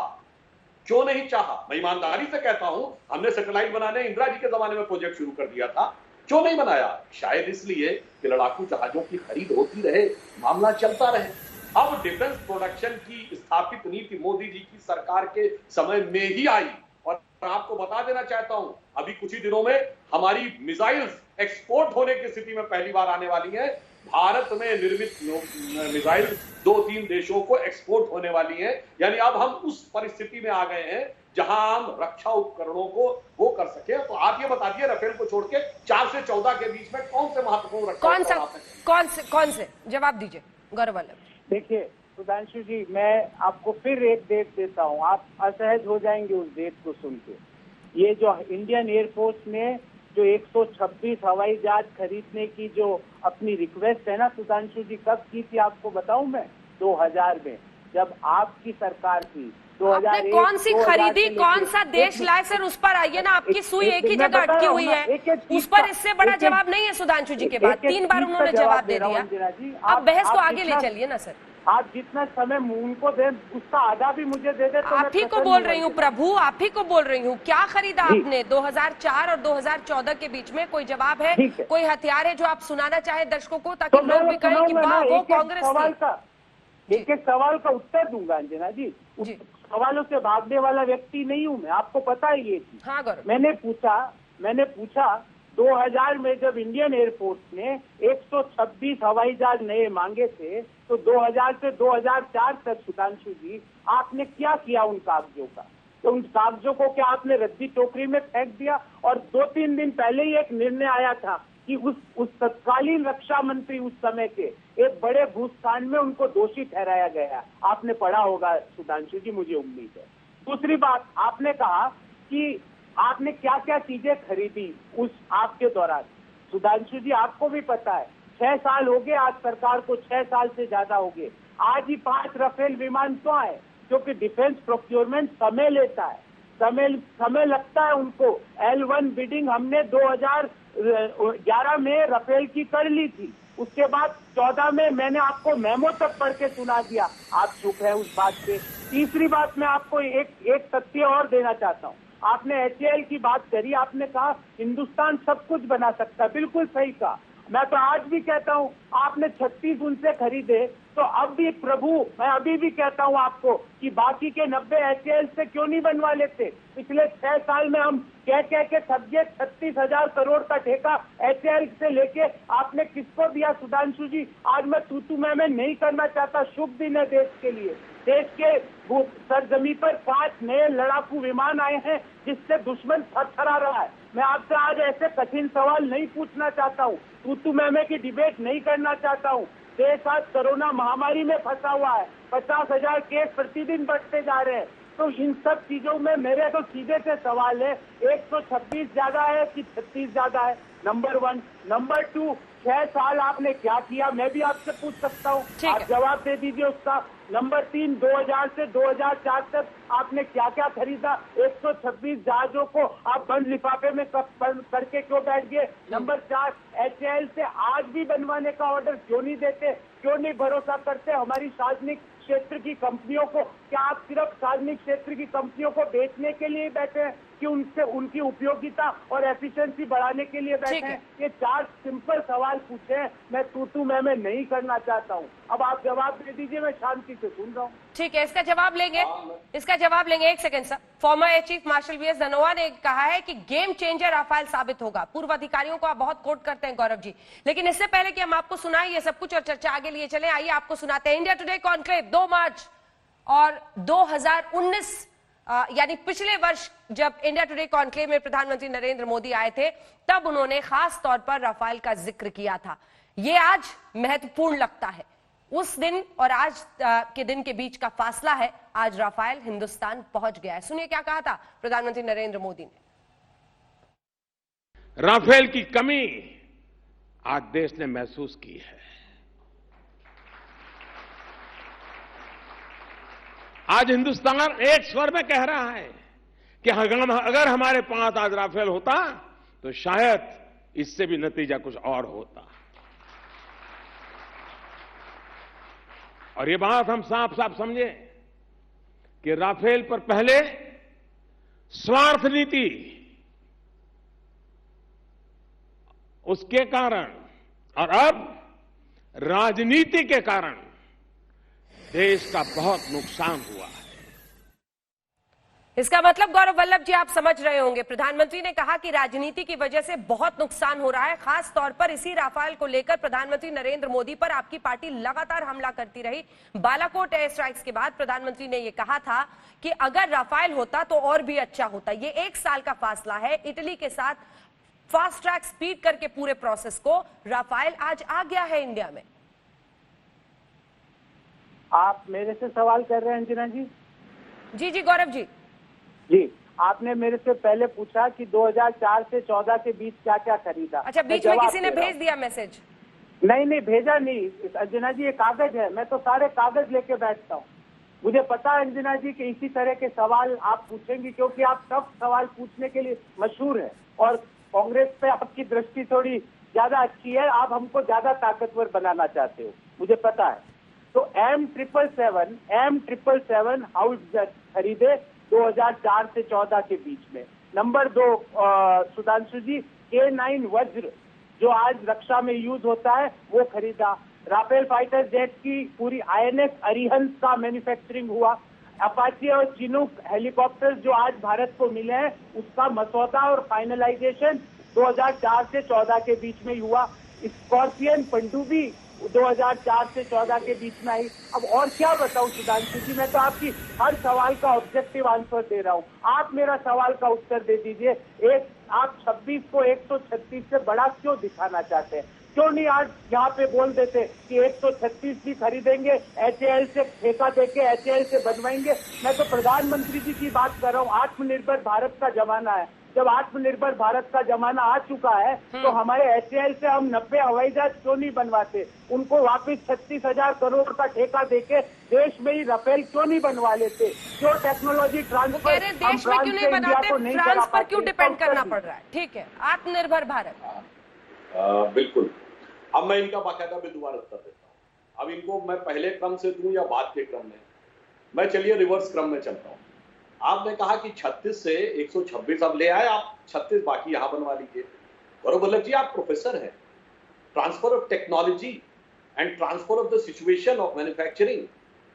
[SPEAKER 11] क्यों नहीं चाहा? मैं ईमानदारी से कहता हूं, हमने सैटेलाइट बनाने इंदिरा जी के जमाने में प्रोजेक्ट शुरू कर दिया था, क्यों नहीं बनाया? शायद इसलिए कि लड़ाकू जहाजों की खरीद होती रहे, मामला चलता रहे। अब डिफेंस प्रोडक्शन की स्थापित नीति मोदी जी की सरकार के समय में ही आई। और आपको बता देना चाहता हूं, अभी कुछ ही दिनों में हमारी मिसाइल्स एक्सपोर्ट होने की स्थिति में पहली बार आने वाली है। भारत में निर्मित मिसाइल 2-3 देशों को एक्सपोर्ट होने वाली है। यानी अब हम उस परिस्थिति में आ गए हैं जहां हम रक्षा उपकरणों को वो कर सके। तो आप ये बता दिए, राफेल को छोड़ के 4 से 14 के बीच में कौन से महत्वपूर्ण रक्षा
[SPEAKER 6] कौन से जवाब दीजिए गौरव वल्लभ।
[SPEAKER 10] देखिए सुधांशु जी, मैं आपको फिर एक डेट देता हूँ, आप असहज हो जाएंगे उस डेट को सुन के। ये जो इंडियन एयरफोर्स ने जो 126 हवाई जहाज खरीदने की जो अपनी रिक्वेस्ट है ना सुधांशु जी, कब की थी आपको बताऊं मैं? 2000 में, जब आपकी सरकार थी। 2001,
[SPEAKER 6] कौन सी खरीदी, कौन सा देश लाए सर, उस पर आइए ना। आपकी सुई एक ही जगह अटकी हुई है, उस पर इससे बड़ा जवाब नहीं है सुधांशु जी के बाद। 3 बार उन्होंने जवाब दे दिया, आप बहस को आगे ले चलिए ना सर।
[SPEAKER 10] आप जितना समय उनको दे उसका आधा भी मुझे दे दे तो
[SPEAKER 6] आप ही को बोल रही हूँ प्रभु, आप ही को बोल रही हूँ। क्या खरीदा आपने 2004 और 2014 के बीच में? कोई जवाब है, कोई हथियार है जो आप सुनाना चाहे दर्शकों को, ताकि लोग भी कहें कि वाह वो कांग्रेस थी।
[SPEAKER 10] एक सवाल का उत्तर दूंगा अंजना जी, सवालों से भागने वाला व्यक्ति नहीं हूँ मैं, आपको पता है ये चीज।
[SPEAKER 6] हाँ गौरव,
[SPEAKER 10] मैंने पूछा 2000 में जब इंडियन एयरफोर्स ने 126 हवाई जहाज नए मांगे थे, तो 2000 से 2004 तक सुधांशु जी आपने क्या किया उन कागजों का? तो उन कागजों को क्या आपने रद्दी टोकरी में फेंक दिया? और 2-3 दिन पहले ही एक निर्णय आया था कि उस तत्कालीन रक्षा मंत्री उस समय के एक बड़े घूसकांड में उनको दोषी ठहराया गया। आपने पढ़ा होगा सुधांशु जी, मुझे उम्मीद है। दूसरी बात, आपने कहा कि आपने क्या क्या चीजें खरीदी उस आपके दौरान। सुधांशु जी, आपको भी पता है 6 साल हो गए आज सरकार को, 6 साल से ज्यादा हो गए। आज ही 5 राफेल विमान क्यों आए? क्योंकि डिफेंस प्रोक्योरमेंट समय लेता है, समय लगता है उनको। L1 बिडिंग हमने 2011 में राफेल की कर ली थी, उसके बाद 14 में मैंने आपको मेमो तक पढ़ के सुना दिया, आप चुप है उस बात पे। तीसरी बात, मैं आपको एक तथ्य और देना चाहता हूँ। आपने एचएएल की बात करी, आपने कहा हिंदुस्तान सब कुछ बना सकता है, बिल्कुल सही कहा। मैं तो आज भी कहता हूँ, आपने 36 उनसे खरीदे, तो अब भी प्रभु, मैं अभी भी कहता हूँ आपको कि बाकी के 90 एचएएल से क्यों नहीं बनवा लेते? पिछले 6 साल में हम कह के थक गए। 36,000 करोड़ का ठेका एचएएल से लेके आपने किसको दिया सुधांशु जी? आज मैं तू मैं नहीं करना चाहता। शुभ दिन है देश के लिए। देश के सरजमी पर 5 नए लड़ाकू विमान आए हैं, जिससे दुश्मन थरथरा रहा है। मैं आपसे आज ऐसे कठिन सवाल नहीं पूछना चाहता हूँ, तू मैं की डिबेट नहीं करना चाहता हूँ। देश आज कोरोना महामारी में फंसा हुआ है, 50,000 केस प्रतिदिन बढ़ते जा रहे हैं। तो इन सब चीजों में मेरे तो सीधे से सवाल है, 126 ज्यादा है कि 36 ज्यादा है? नंबर 1। नंबर 2, 6 साल आपने क्या किया, मैं भी आपसे पूछ सकता हूँ, आप जवाब दे दीजिए उसका। नंबर 3, 2000 से 2004 तक आपने क्या क्या खरीदा? 126 जहाजों को आप बंद लिफाफे में बंद करके क्यों बैठ गए? नंबर 4, HAL से आज भी बनवाने का ऑर्डर क्यों नहीं देते? क्यों नहीं भरोसा करते हमारी सार्वजनिक क्षेत्र की कंपनियों को? क्या आप सिर्फ सार्वजनिक क्षेत्र की कंपनियों को बेचने के लिए बैठे हैं कि उनसे उनकी उपयोगिता और एफिशिएंसी बढ़ाने के लिए बैठे हैं? ये 4 सिंपल सवाल पूछे हैं, मैं तू मैं नहीं करना चाहता हूँ। अब आप जवाब दे दीजिए, मैं शांति से सुन रहा हूँ।
[SPEAKER 6] ठीक है, इसका जवाब लेंगे, इसका जवाब लेंगे। एक second sir. Farmer air chief marshal V S Dhanoa ने कहा है कि गेम चेंजर राफेल साबित होगा। पूर्व अधिकारियों को आप बहुत कोट करते हैं गौरव जी, लेकिन इससे पहले कि हम आपको सुनाएं ये सब कुछ और चर्चा आगे लिए चले, आइए आपको सुनाते हैं इंडिया टुडे कॉन्क्लेव 2 मार्च और 2019 यानी पिछले वर्ष जब इंडिया टुडे कॉन्क्लेव में प्रधानमंत्री नरेंद्र मोदी आए थे, तब उन्होंने खास तौर पर राफेल का जिक्र किया था। ये आज महत्वपूर्ण लगता है। उस दिन और आज के दिन के बीच का फासला है। आज राफेल हिंदुस्तान पहुंच गया है। सुनिए क्या कहा था प्रधानमंत्री नरेंद्र मोदी ने।
[SPEAKER 3] राफेल की कमी आज देश ने महसूस की है। आज हिंदुस्तान एक स्वर में कह रहा है कि अगर हमारे पास आज राफेल होता तो शायद इससे भी नतीजा कुछ और होता। और ये बात हम साफ साफ समझे कि राफेल पर पहले स्वार्थ नीति, उसके कारण और अब राजनीति के कारण देश का बहुत नुकसान हुआ है।
[SPEAKER 6] इसका मतलब गौरव वल्लभ जी आप समझ रहे होंगे, प्रधानमंत्री ने कहा कि राजनीति की वजह से बहुत नुकसान हो रहा है। खास तौर पर इसी राफेल को लेकर प्रधानमंत्री नरेंद्र मोदी पर आपकी पार्टी लगातार हमला करती रही। बालाकोट एयर स्ट्राइक्स के बाद प्रधानमंत्री ने यह कहा था कि अगर राफेल होता तो और भी अच्छा होता। ये 1 साल का फासला है। इटली के साथ फास्ट ट्रैक स्पीड करके पूरे प्रोसेस को राफेल आज आ गया है इंडिया में।
[SPEAKER 10] आप मेरे से सवाल कर रहे हैं अंजना जी?
[SPEAKER 6] जी जी गौरव जी।
[SPEAKER 10] जी, आपने मेरे से पहले पूछा कि 2004 से 14 के बीच क्या क्या खरीदा।
[SPEAKER 6] अच्छा, बीच में किसी ने भेज दिया मैसेज?
[SPEAKER 10] नहीं भेजा नहीं अंजना जी, ये कागज है। मैं तो सारे कागज लेके बैठता हूँ। मुझे पता है अंजना जी कि इसी तरह के सवाल आप पूछेंगी, क्योंकि आप सब सवाल पूछने के लिए मशहूर है और कांग्रेस पे आपकी दृष्टि थोड़ी ज्यादा अच्छी है। आप हमको ज्यादा ताकतवर बनाना चाहते हो, मुझे पता है। तो M777 हाउस खरीदे 2004 से 14 के बीच में। नंबर 2 सुधांशु जी, K9 वज्र जो आज रक्षा में यूज होता है वो खरीदा। राफेल फाइटर जेट की पूरी INS अरिहंत का मैन्युफैक्चरिंग हुआ। अपाचे और चिनूक हेलीकॉप्टर जो आज भारत को मिले हैं उसका मसौदा और फाइनलाइजेशन 2004 से 14 के बीच में हुआ। स्कॉर्पियन पनडुब्बी 2004 से 14 के बीच में आई। अब और क्या बताऊं सुधांशु जी, मैं तो आपकी हर सवाल का ऑब्जेक्टिव आंसर दे रहा हूं। आप मेरा सवाल का उत्तर दे दीजिए। आप 26 को 136 से बड़ा क्यों दिखाना चाहते हैं? क्यों नहीं आज यहाँ पे बोल देते कि 136 भी खरीदेंगे, HAL से ठेका देके HAL से बनवाएंगे? मैं तो प्रधानमंत्री जी की बात कर रहा हूँ। आत्मनिर्भर भारत का जमाना है। जब आत्मनिर्भर भारत का जमाना आ चुका है तो हमारे HAL से हम 90 हवाई जहाज क्यों नहीं बनवाते? उनको वापस 36,000 करोड़ का ठेका देके देश में ही राफेल क्यों नहीं बनवा लेते? क्यों टेक्नोलॉजी ट्रांसफर
[SPEAKER 6] देश में क्यों नहीं बनाते? फ्रांस पर क्यों डिपेंड करना पड़ रहा है? ठीक है, आत्मनिर्भर भारत।
[SPEAKER 11] बिल्कुल। अब मैं इनका बाकायदा विद्वान उत्तर देता हूँ। अब इनको मैं पहले क्रम से दूं या बाद के क्रम में? मैं चलिए रिवर्स क्रम में चलता हूँ। आपने कहा कि 36 से 126 अब ले आए, आप 36 बाकी यहां बनवा लीजिए। गौरव वल्लभ जी, आप प्रोफेसर हैं। Transfer of technology and transfer of the situation of manufacturing,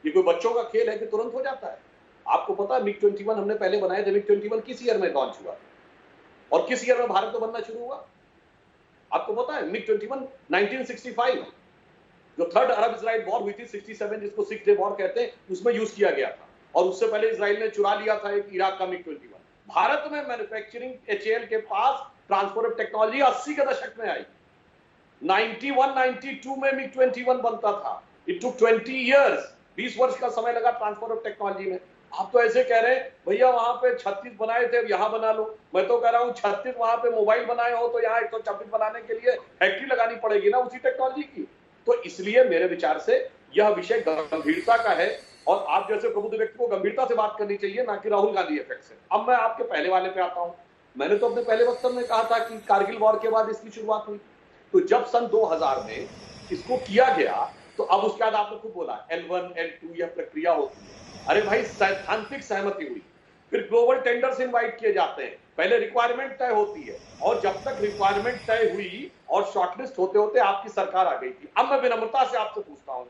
[SPEAKER 11] ये कोई बच्चों का खेल है कि तुरंत हो जाता है? आपको पता है MiG-21 हमने पहले बनाए थे। MiG-21 किस ईयर में लॉन्च हुआ और किस ईयर में भारत में बनना शुरू हुआ? आपको पता है? MiG-21 1965, जो थर्ड अरब इजराइल वॉर हुई थी 67, जिसको 6 डे वॉर कहते हैं, उसमें यूज किया गया था। और उससे पहले इजराइल ने चुरा लिया था एक इराक का MiG-21। भारत में मैन्युफैक्चरिंग HAL के पास ट्रांसफर ऑफ टेक्नोलॉजी 80 के दशक में आई। 91-92 में MiG-21 बनता था। इट टुक 20 इयर्स, 20 वर्ष का समय लगा ट्रांसफर ऑफ टेक्नोलॉजी में। आप तो ऐसे कह रहे हैं भैया वहां पे 36 बनाए थे यहाँ बना लो। मैं तो कह रहा हूँ 36 वहां पे मोबाइल बनाए हो तो यहाँ 126 बनाने के लिए फैक्ट्री लगानी पड़ेगी ना उसी टेक्नोलॉजी की। तो इसलिए मेरे विचार से यह विषय गंभीरता का है और आप जैसे प्रबुद्ध व्यक्ति को गंभीरता से बात करनी चाहिए, ना कि राहुल गांधी इफेक्ट से। अब मैं आपके पहले वाले पे आता हूँ। मैंने तो अपने पहले वक्तव्य में कहा था कि कारगिल वॉर के बाद इसकी शुरुआत हुई, तो जब सन 2000 में इसको किया गया तो अब उसके बाद आपने खुद बोला L1 L2 यह प्रक्रिया होती है। अरे भाई सैद्धांतिक सहमति हुई, फिर ग्लोबल टेंडर्स इनवाइट किए जाते हैं, पहले रिक्वायरमेंट तय होती है और जब तक रिक्वायरमेंट तय हुई और शॉर्टलिस्ट होते होते आपकी सरकार आ गई थी। अब मैं विनम्रता से आपसे पूछता हूं,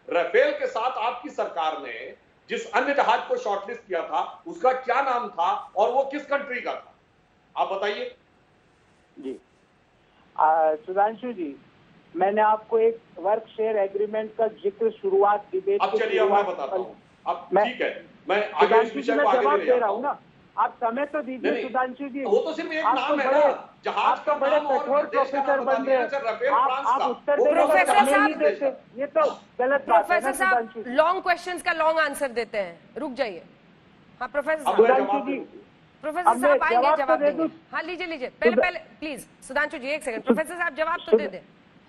[SPEAKER 11] राफेल के साथ आपकी सरकार ने जिस अन्य जहाज को शॉर्टलिस्ट किया था उसका क्या नाम था और वो किस कंट्री का था, आप बताइए।
[SPEAKER 10] जी सुधांशु जी, मैंने आपको एक वर्क शेयर एग्रीमेंट का जिक्र शुरुआत डिबेट
[SPEAKER 11] अब चलिए मैं बताता हूँ। अब ठीक है, मैं आगे इस विषय को आगे
[SPEAKER 10] जवाब दे रहा हूँ ना, आप समय तो दीजिए सुधांशु जी।
[SPEAKER 11] वो तो सिर्फ एक नाम है ना, जहाज का
[SPEAKER 10] बड़े
[SPEAKER 11] नाम और
[SPEAKER 10] कठोर
[SPEAKER 11] देश का
[SPEAKER 10] प्रोफेसर
[SPEAKER 11] नाम बता
[SPEAKER 10] बन
[SPEAKER 11] दिया
[SPEAKER 10] रहे
[SPEAKER 11] जैसे राफेल
[SPEAKER 10] हैं।
[SPEAKER 11] फ्रांस
[SPEAKER 10] आप
[SPEAKER 11] का।
[SPEAKER 10] उत्तर
[SPEAKER 11] वो
[SPEAKER 6] प्रोफेसर
[SPEAKER 10] नहीं
[SPEAKER 6] साहब
[SPEAKER 10] देते, ये तो गलत बात है
[SPEAKER 6] प्रोफेसर
[SPEAKER 10] ना
[SPEAKER 6] साहब
[SPEAKER 10] सुधांशु जी।
[SPEAKER 6] लॉन्ग क्वेश्चंस का लॉन्ग आंसर देते हैं, रुक जाइए। हाँ प्रोफेसर
[SPEAKER 11] अब
[SPEAKER 6] साहब,
[SPEAKER 11] मैं
[SPEAKER 10] सुधांशु
[SPEAKER 11] जवाब
[SPEAKER 10] जी,
[SPEAKER 11] दूं।
[SPEAKER 6] प्रोफेसर
[SPEAKER 10] अब मैं
[SPEAKER 6] साहब आएंगे
[SPEAKER 10] जवाब तो
[SPEAKER 6] जवाब
[SPEAKER 10] दे
[SPEAKER 6] देंगे।
[SPEAKER 10] दूं।
[SPEAKER 6] हाँ लीजिए लीजिए, पहले प्लीज सुधांशु जी एक सेकंड, प्रोफेसर साहब जवाब तो दे दे।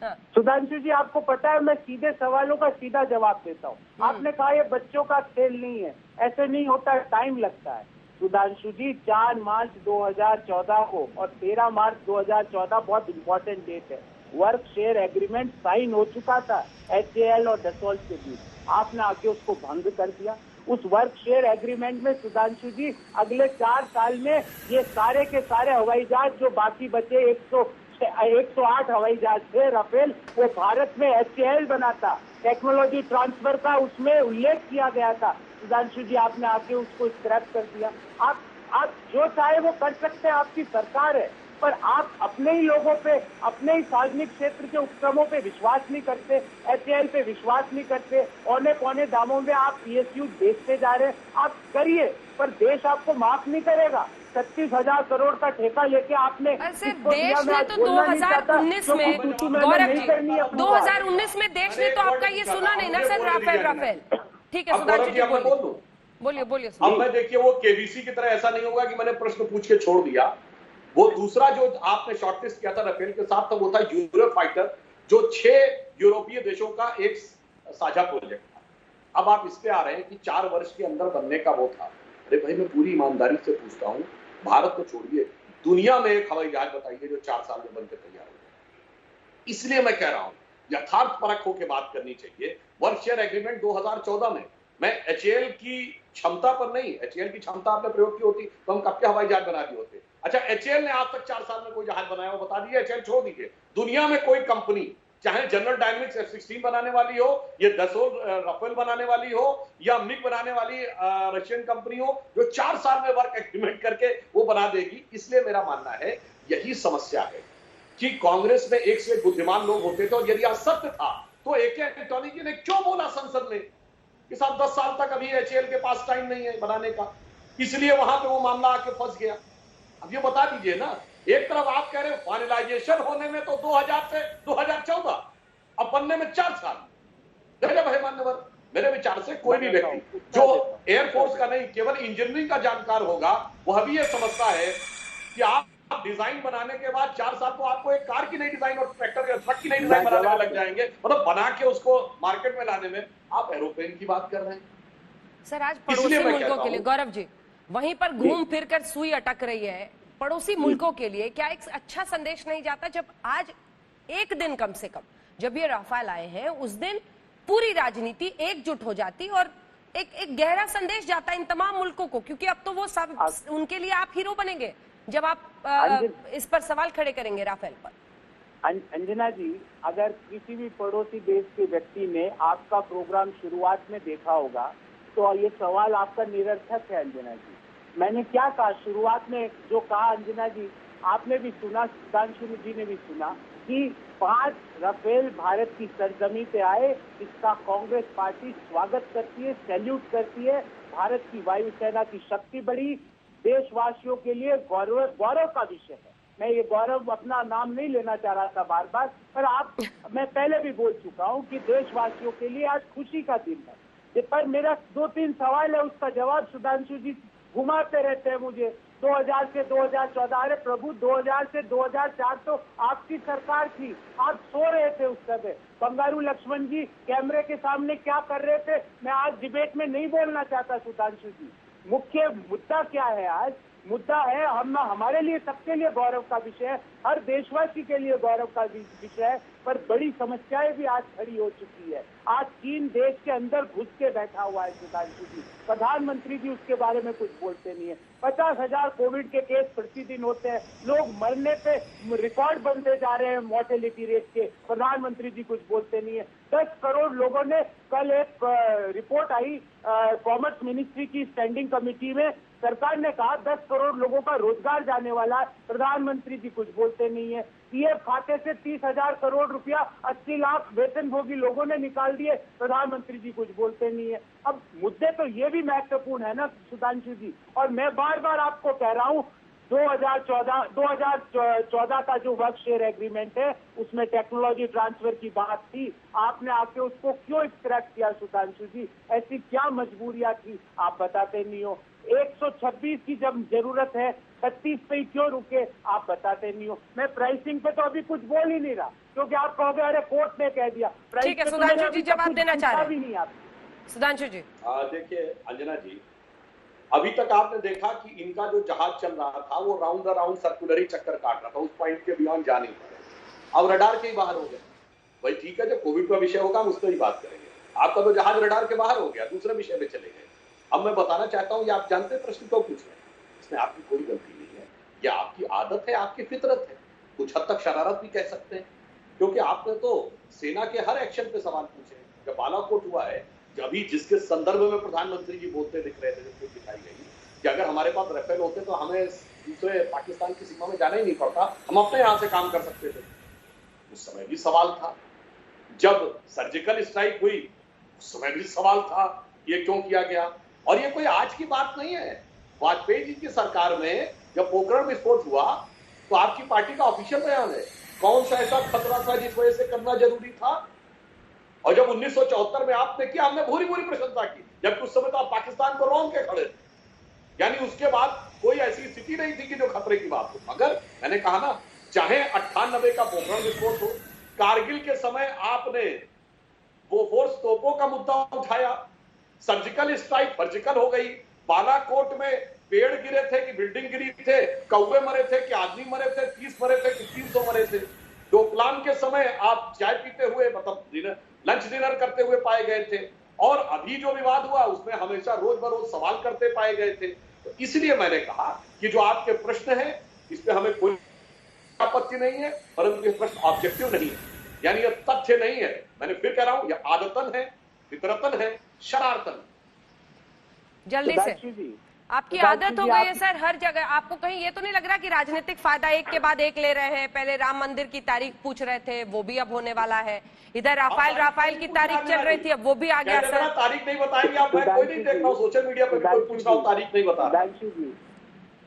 [SPEAKER 6] हाँ
[SPEAKER 10] सुधांशु जी, आपको पता है मैं सीधे सवालों का सीधा जवाब देता हूँ। आपने कहा ये बच्चों का खेल नहीं है, ऐसे नहीं होता है, टाइम लगता है। सुधांशु जी 4 मार्च 2014 को और 13 मार्च 2014 बहुत इंपॉर्टेंट डेट है, वर्क शेयर एग्रीमेंट साइन हो चुका था HAL और डसोल्ट के बीच। आपने आके उसको भंग कर दिया। उस वर्क शेयर एग्रीमेंट में सुधांशु जी अगले 4 साल में ये सारे के सारे हवाई जहाज जो बाकी बचे 108 हवाई जहाज थे राफेल, वो भारत में HAL बनाता, टेक्नोलॉजी ट्रांसफर का उसमें उल्लेख किया गया था। सुधांशु जी आपने आके उसको स्क्रैप कर दिया। आप जो चाहे वो कर सकते हैं, आपकी सरकार है, पर आप अपने ही लोगों पे, अपने ही सार्वजनिक क्षेत्र के उपक्रमों पे विश्वास नहीं करते, HAL पे विश्वास नहीं करते, औने पौने दामों में आप PSU बेचते जा रहे हैं। आप करिए, पर देश आपको माफ नहीं करेगा। 36,000 करोड़ का ठेका लेके आपने
[SPEAKER 6] देश ने तो 2019 में गौरव जी 2019 में देश ने तो आपका ये सुना नहीं ना सर, राफेल। ठीक है सुधांशु जी बोलिए बोलिए।
[SPEAKER 11] अब मैं देखिए वो केबीसी की तरह ऐसा नहीं होगा कि मैंने प्रश्न पूछ के छोड़ दिया। वो दूसरा जो आपने शॉर्टलिस्ट किया था राफेल के साथ, तो वो था यूरोफाइटर, जो 6 यूरोपीय देशों का एक साझा प्रोजेक्ट था। अब आप इस पे आ रहे हैं कि 4 वर्ष के अंदर बनने का वो था। अरे भाई मैं पूरी ईमानदारी से पूछता हूँ, भारत को छोड़िए, दुनिया में एक हवाई जहाज बताइए जो 4 साल में बनकर तैयार हो गया। इसलिए मैं कह रहा हूँ यथार्थ परख होकर बात करनी चाहिए। वर्क शेयर एग्रीमेंट 2014 में मैं HAL की क्षमता पर नहीं, HAL की क्षमता आपने प्रयोग की होती तो हम कब के हवाई जहाज बना दिए होते। अच्छा HAL ने आज तक 4 साल में कोई जहाज बनाया हो बता दीजिए। HAL छोड़ दीजिए, दुनिया में कोई कंपनी, चाहे जनरल डायनेमिक्स F-16 बनाने वाली हो, या दसोल्ट राफेल बनाने वाली हो, या मिग बनाने वाली रशियन कंपनी हो, जो 4 साल में वर्क एग्रीमेंट करके वो बना देगी। इसलिए मेरा मानना है यही समस्या है कि कांग्रेस में एक से एक बुद्धिमान लोग होते थे, और यदि असत्य था तो AK एंटोनी जी ने क्यों बोला संसद में कि साहब 10 साल तक अभी HAL के पास टाइम नहीं है बनाने का, इसलिए वहां पे वो मामला आके फंस गया। अब ये बता दीजिए ना, एक तरफ आप कह रहे हैं फाइनलाइजेशन होने में तो 2000 से 2014, अब बनने में 4 साल। गजब है मान्यवर। मेरे विचार से कोई भी व्यक्ति जो एयरफोर्स का नहीं केवल इंजीनियरिंग का जानकार होगा वह भी ये समझता है कि आप डिजाइन बनाने के बाद 4 साल तो आपको एक कार की नई डिजाइन और ट्रैक्टर के ट्रक की नई डिजाइन बनाने में लग जाएंगे, मतलब बना के उसको मार्केट में लाने में। आप एरोप्लेन की बात कर रहे हैं
[SPEAKER 6] सर। आज पड़ोसी मुल्कों के लिए गौरव जी वहीं पर घूम फिर कर सुई अटक रही है। पड़ोसी मुल्कों के लिए क्या एक अच्छा संदेश नहीं जाता जब आज एक दिन कम से कम जब ये राफेल आए हैं उस दिन पूरी राजनीति एकजुट हो जाती और एक गहरा संदेश जाता इन तमाम मुल्कों को, क्योंकि अब तो वो सब उनके लिए आप हीरो बनेंगे जब आप इस पर सवाल खड़े करेंगे राफेल पर।
[SPEAKER 10] अंजना जी, अगर किसी भी पड़ोसी देश के व्यक्ति ने आपका प्रोग्राम शुरुआत में देखा होगा तो ये सवाल आपका निरर्थक है। अंजना जी, मैंने क्या कहा शुरुआत में, जो कहा अंजना जी आपने भी सुना, सुधांशु जी ने भी सुना कि 5 राफेल भारत की सरजमी पे आए, इसका कांग्रेस पार्टी स्वागत करती है, सैल्यूट करती है। भारत की वायुसेना की शक्ति बढ़ी, देशवासियों के लिए गौरव का विषय है। मैं ये गौरव अपना नाम नहीं लेना चाह रहा था बार बार, पर मैं पहले भी बोल चुका हूँ कि देशवासियों के लिए आज खुशी का दिन है। पर मेरा 2-3 सवाल है, उसका जवाब सुधांशु जी घुमाते रहते हैं मुझे। 2000 से 2014, अरे प्रभु 2000 से 2004 तो आपकी सरकार थी, आप सो रहे थे उस समय। बंगारू लक्ष्मण जी कैमरे के सामने क्या कर रहे थे, मैं आज डिबेट में नहीं बोलना चाहता सुधांशु जी। मुख्य मुद्दा क्या है आज? मुद्दा है हमारे लिए, सबके लिए गौरव का विषय है, हर देशवासी के लिए गौरव का विषय है, पर बड़ी समस्याएं भी आज खड़ी हो चुकी है। आज चीन देश के अंदर घुस के बैठा हुआ है सुधांशु जी, प्रधानमंत्री जी उसके बारे में कुछ बोलते नहीं है। 50,000 कोविड के केस प्रतिदिन होते हैं, लोग मरने पे रिकॉर्ड बनते जा रहे हैं मॉर्टेलिटी रेट के, प्रधानमंत्री जी कुछ बोलते नहीं है। 10 करोड़ लोगों ने, कल एक रिपोर्ट आई कॉमर्स मिनिस्ट्री की स्टैंडिंग कमेटी में, सरकार ने कहा 10 करोड़ लोगों का रोजगार जाने वाला है, प्रधानमंत्री जी कुछ बोलते नहीं है। पीएफ खाते से 30,000 करोड़ रुपया 80 लाख वेतनभोगी लोगों ने निकाल दिए, प्रधानमंत्री जी कुछ बोलते नहीं है। अब मुद्दे तो ये भी महत्वपूर्ण है ना सुधांशु जी, और मैं बार बार आपको कह रहा हूँ 2014 का जो वर्क शेयर एग्रीमेंट है उसमें टेक्नोलॉजी ट्रांसफर की बात थी, आपने आके उसको क्यों स्क्रैप किया सुधांशु जी? ऐसी क्या मजबूरियां थी, आप बताते नहीं हो। 126 की जब जरूरत है 36 पे ही क्यों रुके, आप बताते नहीं हो। मैं प्राइसिंग पे तो अभी कुछ बोल ही नहीं रहा, क्योंकि आप कहोगे अरे कोर्ट ने कह दिया।
[SPEAKER 6] ठीक है सुधांशु जी, जवाब देना चाह रहे
[SPEAKER 10] हैं आप
[SPEAKER 6] सुधांशु जी?
[SPEAKER 11] देखिए अंजना जी, अभी तक आपने देखा कि इनका जो जहाज चल रहा था वो राउंड द राउंड सर्कुलरी चक्कर काट रहा था, उस पॉइंट के बियॉन्ड जा नहीं पाए, अब रडार के ही बाहर हो गए। भाई ठीक है, जब कोविड का विषय होगा हम उस पर ही बात करेंगे। आपका तो जहाज रडार के बाहर हो गया, दूसरे विषय में चले गए। अब मैं बताना चाहता हूँ, ये आप जानते हैं प्रश्न क्यों पूछ रहे हैं? इसमें आपकी कोई गलती नहीं है, ये आपकी आदत है, आपकी फितरत है, कुछ हद तक शरारत भी कह सकते हैं, क्योंकि आपने तो सेना के हर एक्शन पे सवाल पूछे। जब बालाकोट हुआ है, अभी जिसके संदर्भ में प्रधानमंत्री जी बोलते दिख रहे थे, जिसको दिखाई गई कि अगर हमारे पास राफेल होते तो हमें दूसरे पाकिस्तान की सीमा में जाना ही नहीं पड़ता, हम अपने यहाँ से काम कर सकते थे। उस समय भी सवाल था। जब सर्जिकल स्ट्राइक हुई उस समय भी सवाल था, ये क्यों किया गया? और ये कोई आज की बात नहीं है। वाजपेयी जी की सरकार में जब पोखरण विस्फोट हुआ तो आपकी पार्टी का ऑफिशियल बयान है, कौन सा ऐसा खतरा था जिस वजह से करना जरूरी था। और जब 1974 में आपने किया, हमने भूरी भूरी प्रशंसा की, जबकि उस समय तो आप पाकिस्तान को रोक के खड़े थे। यानी उसके बाद कोई ऐसी स्थिति नहीं थी कि जो खतरे की बात हो। मगर मैंने कहा ना, चाहे 98 का पोखरण विस्फोट हो, कारगिल के समय आपने बोफोर्स तोपों का मुद्दा उठाया, सर्जिकल स्ट्राइक सर्जिकल हो गई, बालाकोट में पेड़ गिरे थे कि बिल्डिंग गिरी थे, कौवे मरे थे कि आदमी मरे थे, 30 मरे थे कि 300 मरे थे। डोकलाम के समय आप चाय पीते हुए, मतलब लंच डिनर करते हुए पाए गए थे, और अभी जो विवाद हुआ उसमें हमेशा रोज बरोज सवाल करते पाए गए थे। तो इसलिए मैंने कहा कि जो आपके प्रश्न है इस पे हमें कोई आपत्ति नहीं है, परंतु ये प्रश्न ऑब्जेक्टिव नहीं है, यानी ये तथ्य नहीं है। मैंने फिर कह रहा हूं, ये आदतन है, फितरतन है, शरारतन।
[SPEAKER 6] जल्दी से, आपकी आदत हो गई है सर हर जगह। आपको कहीं ये तो नहीं लग रहा कि राजनीतिक फायदा एक के बाद एक ले रहे हैं? पहले राम मंदिर की तारीख पूछ रहे थे, वो भी अब होने वाला है। इधर राफेल की तारीख चल रही थी, अब वो भी आ गया सर।
[SPEAKER 11] तारीख नहीं बताएंगे आप? मैं कोई नहीं देख रहा हूँ सोशल मीडिया पर कोई पूछ रहा हूँ, तारीख नहीं बता।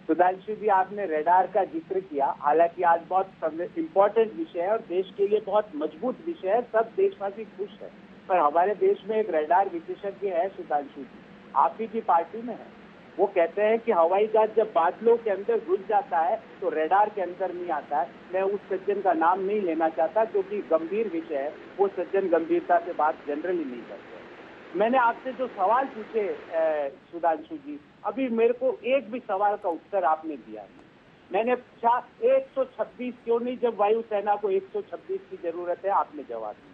[SPEAKER 10] सुधांशु जी, आपने रडार का जिक्र किया, हालांकि आज बहुत इम्पोर्टेंट विषय है और देश के लिए बहुत मजबूत विषय है, सब देशवासी खुश है। पर हमारे देश में एक रडार विशेषज्ञ है सुधांशु जी, आप ही की पार्टी में है। वो कहते हैं कि हवाई जहाज जब बादलों के अंदर घुस जाता है तो रडार के अंदर नहीं आता है। मैं उस सज्जन का नाम नहीं लेना चाहता क्योंकि गंभीर विषय है, वो सज्जन गंभीरता से बात जनरली नहीं करते। मैंने आपसे जो सवाल पूछे सुधांशु जी, अभी मेरे को एक भी सवाल का उत्तर आपने दिया नहीं। मैंने पूछा 126 क्यों नहीं, जब वायुसेना को 126 की जरूरत है, आपने जवाब दिया।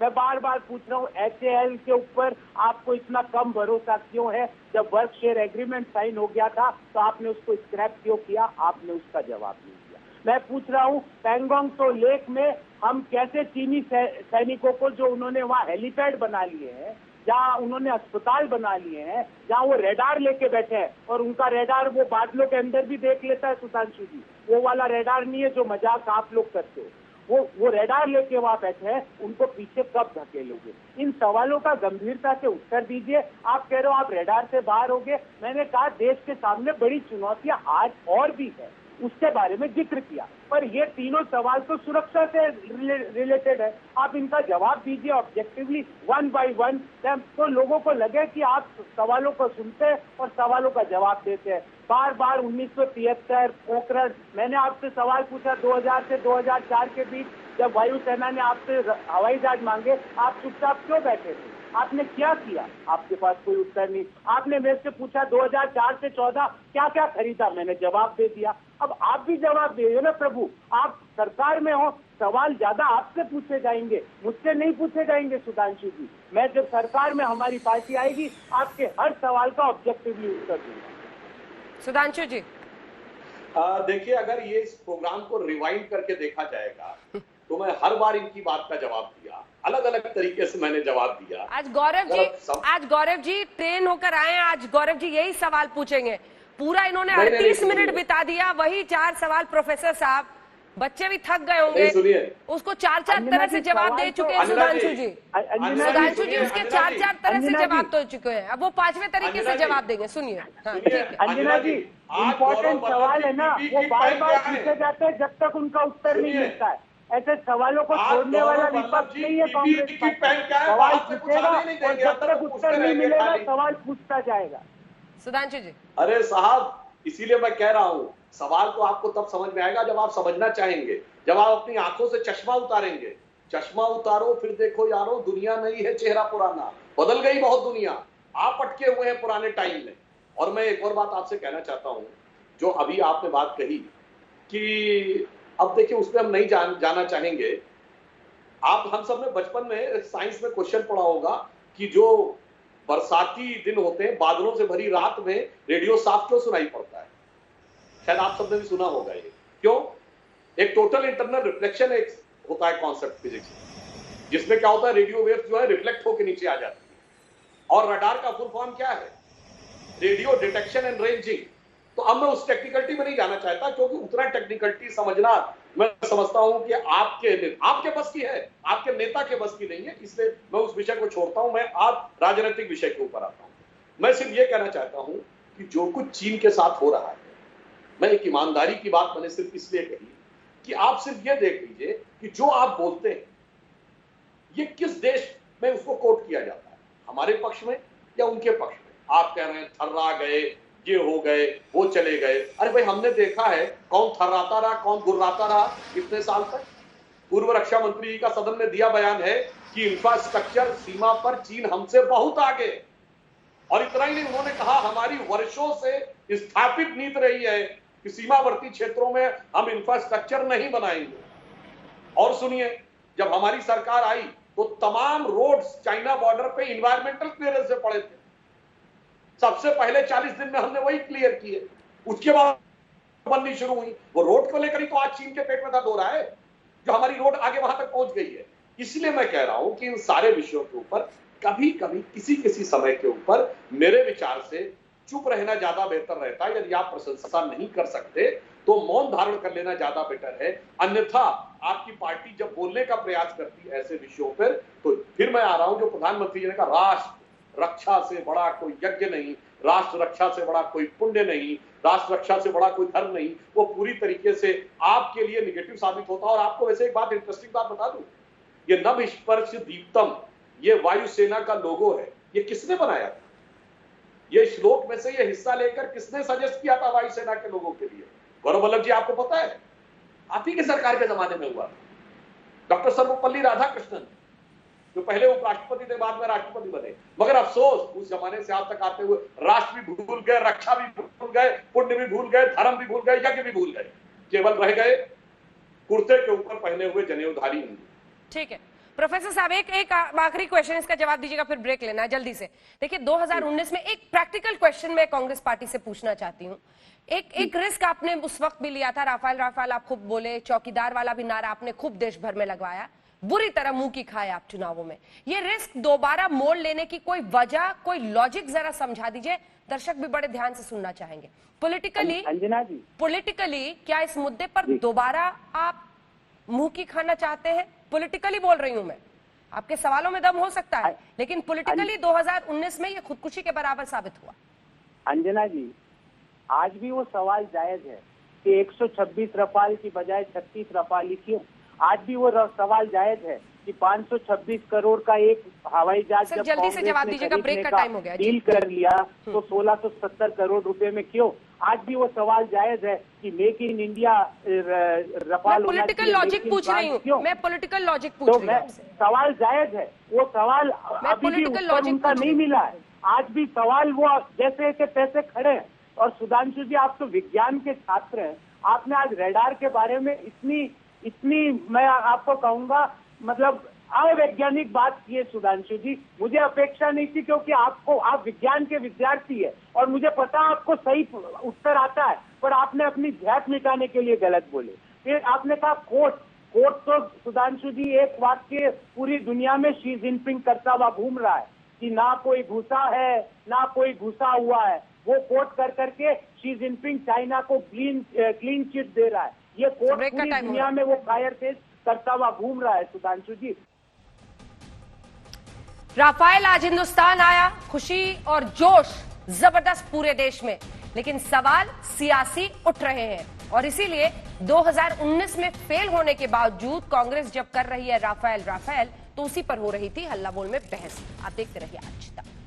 [SPEAKER 10] मैं बार बार पूछ रहा हूँ HAL के ऊपर आपको इतना कम भरोसा क्यों है? जब वर्क शेयर एग्रीमेंट साइन हो गया था तो आपने उसको स्क्रैप क्यों किया? आपने उसका जवाब नहीं दिया। मैं पूछ रहा हूँ पैंगोंग तो लेक में हम कैसे चीनी सैनिकों को, जो उन्होंने वहाँ हेलीपैड बना लिए हैं, जहाँ उन्होंने अस्पताल बना लिए हैं, जहाँ वो रेडार लेके बैठे हैं और उनका रेडार वो बादलों के अंदर भी देख लेता है सुधांशु जी, वो वाला रेडार नहीं है जो मजाक आप लोग करते हो, वो रेडार लेके वहाँ बैठे हैं, उनको पीछे कब धकेलोगे? इन सवालों का गंभीरता से उत्तर दीजिए। आप कह रहे हो आप रेडार से बाहर हो गए, मैंने कहा देश के सामने बड़ी चुनौतियां आज और भी है, उसके बारे में जिक्र किया। पर ये तीनों सवाल तो सुरक्षा से रिलेटेड है, आप इनका जवाब दीजिए ऑब्जेक्टिवली, वन बाय वन, तो लोगों को लगे कि आप सवालों को सुनते हैं और सवालों का जवाब देते हैं। बार बार 1973 पोखरण, मैंने आपसे सवाल पूछा 2000 से 2004 के बीच जब वायुसेना ने आपसे हवाई जहाज मांगे, आप चुपचाप क्यों बैठे थे? आपने क्या किया? आपके पास कोई उत्तर नहीं। आपने मेरे से पूछा 2004 से 14 क्या क्या खरीदा, मैंने जवाब दे दिया। अब आप भी जवाब दे ना प्रभु, आप सरकार में हो, सवाल ज्यादा आपसे पूछे जाएंगे, मुझसे नहीं पूछे जाएंगे सुधांशु जी। मैं जब सरकार में हमारी पार्टी आएगी, आपके हर सवाल का ऑब्जेक्टिवली उत्तर दूंगा।
[SPEAKER 6] सुधांशु जी
[SPEAKER 11] देखिए, अगर ये इस प्रोग्राम को रिवाइंड करके देखा जाएगा तो मैं हर बार इनकी बात का जवाब दिया, अलग अलग तरीके से मैंने जवाब दिया।
[SPEAKER 6] आज गौरव जी ट्रेन होकर आए, आज गौरव जी यही सवाल पूछेंगे। पूरा इन्होंने 38 मिनट बिता दिया, वही 4 सवाल। प्रोफेसर साहब, बच्चे भी थक गए होंगे, उसको 4 तरह से जवाब दे चुके हैं सुधांशु जी। सुधांशु जी उसके 4 तरह से जवाब दे चुके हैं, अब वो 5वें तरीके से जवाब देंगे। सुनिए।
[SPEAKER 10] अंजना जी, इम्पोर्टेंट सवाल है ना, वो बार बार पूछे जाते हैं जब तक उनका उत्तर नहीं मिलता है। ऐसे सवालों को छोड़ने वाला विपक्ष नहीं है कांग्रेस पार्टी। सवाल पूछेगा और जब तक उत्तर नहीं मिलेगा सवाल पूछता जाएगा।
[SPEAKER 6] सुधांशु जी,
[SPEAKER 11] अरे साहब, इसीलिए मैं कह रहा हूँ, सवाल तो आपको तब समझ में आएगा जब आप समझना चाहेंगे, जब आप अपनी आंखों से चश्मा उतारेंगे। चश्मा उतारो फिर देखो यारो, दुनिया नहीं है चेहरा पुराना, बदल गई बहुत दुनिया, आप अटके हुए हैं पुराने टाइम में। और मैं एक और बात आपसे कहना चाहता हूँ, जो अभी आपने बात कही कि अब देखिए उसमें हम नहीं जाना चाहेंगे। हम सब ने बचपन में साइंस में क्वेश्चन पढ़ा होगा कि जो बरसाती दिन होते हैं, बादलों से भरी रात में रेडियो साफ क्यों सुनाई पड़ता है? शायद आप सबने भी सुना होगा ये। क्यों? एक टोटल इंटरनल रिफ्लेक्शन एक होता है कॉन्सेप्ट फिजिक्स, जिसमें क्या होता है, रेडियो वेव्स जो है रिफ्लेक्ट होकर नीचे आ जाती है। और रडार का फुल फॉर्म क्या है? Radio detection and ranging. तो अब मैं उस टेक्निकलिटी में नहीं जाना चाहता, क्योंकि उतना टेक्निकलिटी समझना मैं समझता हूं कि आपके बस की है, आपके नेता के बस की नहीं है, इसलिए मैं उस विषय को छोड़ता हूं। मैं आज राजनीतिक विषय के ऊपर आता हूं। मैं सिर्फ ये कहना चाहता हूं कि जो कुछ चीन के साथ हो रहा है, मैं एक ईमानदारी की बात मैंने सिर्फ इसलिए कही कि आप सिर्फ ये देख लीजिए कि जो आप बोलते हैं ये किस देश में उसको कोट किया जाता है, हमारे पक्ष में या उनके पक्ष में। आप कह रहे हैं थर्रा गए, ये हो गए, वो चले गए। अरे भाई, हमने देखा है कौन थर्राता रहा, कौन गुर्राता रहा इतने साल तक। पूर्व रक्षा मंत्री का सदन में दिया बयान है कि इंफ्रास्ट्रक्चर सीमा पर चीन हमसे बहुत आगे। और इतना ही नहीं, उन्होंने कहा हमारी वर्षों से स्थापित नीति रही है कि सीमावर्ती क्षेत्रों में हम इंफ्रास्ट्रक्चर नहीं बनाएंगे। और सुनिए, जब हमारी सरकार आई तो तमाम रोड्स चाइना बॉर्डर पे इन्वायरमेंटल क्लियरेंस से पड़े थे। सबसे पहले 40 दिन में हमने वही क्लियर किए, उसके बाद बननी शुरू हुई। वो रोड को लेकर ही तो आज चीन के पेट में दर्द हो रहा है, जो हमारी रोड आगे वहां तक पहुंच गई है। इसलिए मैं कह रहा हूं कि इन सारे विषयों के ऊपर कभी कभी किसी समय के ऊपर मेरे विचार से चुप रहना ज्यादा बेहतर रहता है। यदि आप प्रशंसा नहीं कर सकते तो मौन धारण कर लेना ज्यादा बेटर है। अन्यथा आपकी पार्टी जब बोलने का प्रयास करती है ऐसे विषयों पर, तो फिर मैं आ रहा हूं जो प्रधानमंत्री जी ने कहा, राष्ट्र रक्षा से बड़ा कोई यज्ञ नहीं, राष्ट्र रक्षा से बड़ा कोई पुण्य नहीं, राष्ट्र रक्षा से बड़ा कोई धर्म नहीं, वो पूरी तरीके से आपके लिए निगेटिव साबित होता है। और आपको वैसे एक बात, इंटरेस्टिंग बात बता दूं, ये नभ स्पर्श दीप्तम, ये वायुसेना का लोगो है। ये किसने बनाया था? ये श्लोक में से ये हिस्सा लेकर किसने सजेस्ट किया था वायुसेना के लोगों के लिए? गौरव वल्लभ जी, आपको पता है, आप ही की सरकार के जमाने में हुआ। डॉक्टर सर्वपल्ली राधाकृष्णन, जो पहले उपराष्ट्रपति थे, बाद में राष्ट्रपति बने। मगर अफसोस, उस जमाने से आज तक आते हुए राष्ट्र भी भूल गए, रक्षा भी भूल गए, पुण्य भी भूल गए, धर्म भी भूल गए, यज्ञ भी भूल गए। केवल रह गए कुर्ते के ऊपर पहने हुए जनेऊधारी हिंदू।
[SPEAKER 6] ठीक है प्रोफेसर साहब, एक आखिरी क्वेश्चन, इसका जवाब दीजिएगा, फिर ब्रेक लेना है जल्दी से। देखिए 2019 में एक प्रैक्टिकल क्वेश्चन मैं कांग्रेस पार्टी से पूछना चाहती हूँ। एक रिस्क आपने उस वक्त भी लिया था, राफेल आप खूब बोले, चौकीदार वाला भी नारा आपने खूब देश भर में लगवाया, बुरी तरह मुंह की खाए आप चुनावों में। ये रिस्क दोबारा मोड़ लेने की कोई वजह, कोई लॉजिक जरा समझा दीजिए, दर्शक भी बड़े ध्यान से सुनना चाहेंगे। पॉलिटिकली क्या इस मुद्दे पर दोबारा आप मुंह की खाना चाहते हैं? पॉलिटिकली बोल रही हूं मैं, आपके सवालों में दम हो सकता है, लेकिन पॉलिटिकली 2019 में ये खुदकुशी के बराबर साबित हुआ।
[SPEAKER 10] अंजना जी, आज भी वो सवाल जायज है कि 126 रफाल की बजाय 36 रफाल ही क्यों? आज भी वो सवाल जायज है कि 526 करोड़ का एक हवाई जहाज जब
[SPEAKER 6] जल्दी से जवाब दीजिएगा, ब्रेक का टाइम हो गया।
[SPEAKER 10] डील कर लिया तो 1670 करोड़ रुपए में क्यों? आज भी वो सवाल जायज है कि make in India Rafale
[SPEAKER 6] political logic पूछ रही हूँ, मैं पॉलिटिकल लॉजिक पूछ रही हूँ।
[SPEAKER 10] सवाल जायज है, वो सवाल अभी भी उत्तर उनका नहीं मिला है। आज भी सवाल वो जैसे के तैसे खड़े हैं। और सुधांशु जी, आप तो विज्ञान के छात्र हैं, आपने आज रडार के बारे में इतनी मैं आपको कहूंगा मतलब अवैज्ञानिक बात की है सुधांशु जी। मुझे अपेक्षा नहीं थी, क्योंकि आप विज्ञान के विद्यार्थी है और मुझे पता आपको सही उत्तर आता है, पर आपने अपनी झैप मिटाने के लिए गलत बोले। फिर आपने कहा कोर्ट तो सुधांशु जी एक वाक्य पूरी दुनिया में शी जिनपिंग करता हुआ घूम रहा है कि ना कोई घुसा है ना कोई घुसा हुआ है। वो कोर्ट कर करके शी जिनपिंग चाइना को क्लीन चिट दे रहा है। ये कोर्ट पूरी दुनिया में वो फायर फेस करता हुआ घूम रहा है सुधांशु जी।
[SPEAKER 6] राफेल आज हिंदुस्तान आया, खुशी और जोश जबरदस्त पूरे देश में, लेकिन सवाल सियासी उठ रहे हैं और इसीलिए 2019 में फेल होने के बावजूद कांग्रेस जब कर रही है राफेल तो उसी पर हो रही थी हल्ला बोल में बहस। आप देखते रहिए आज तक।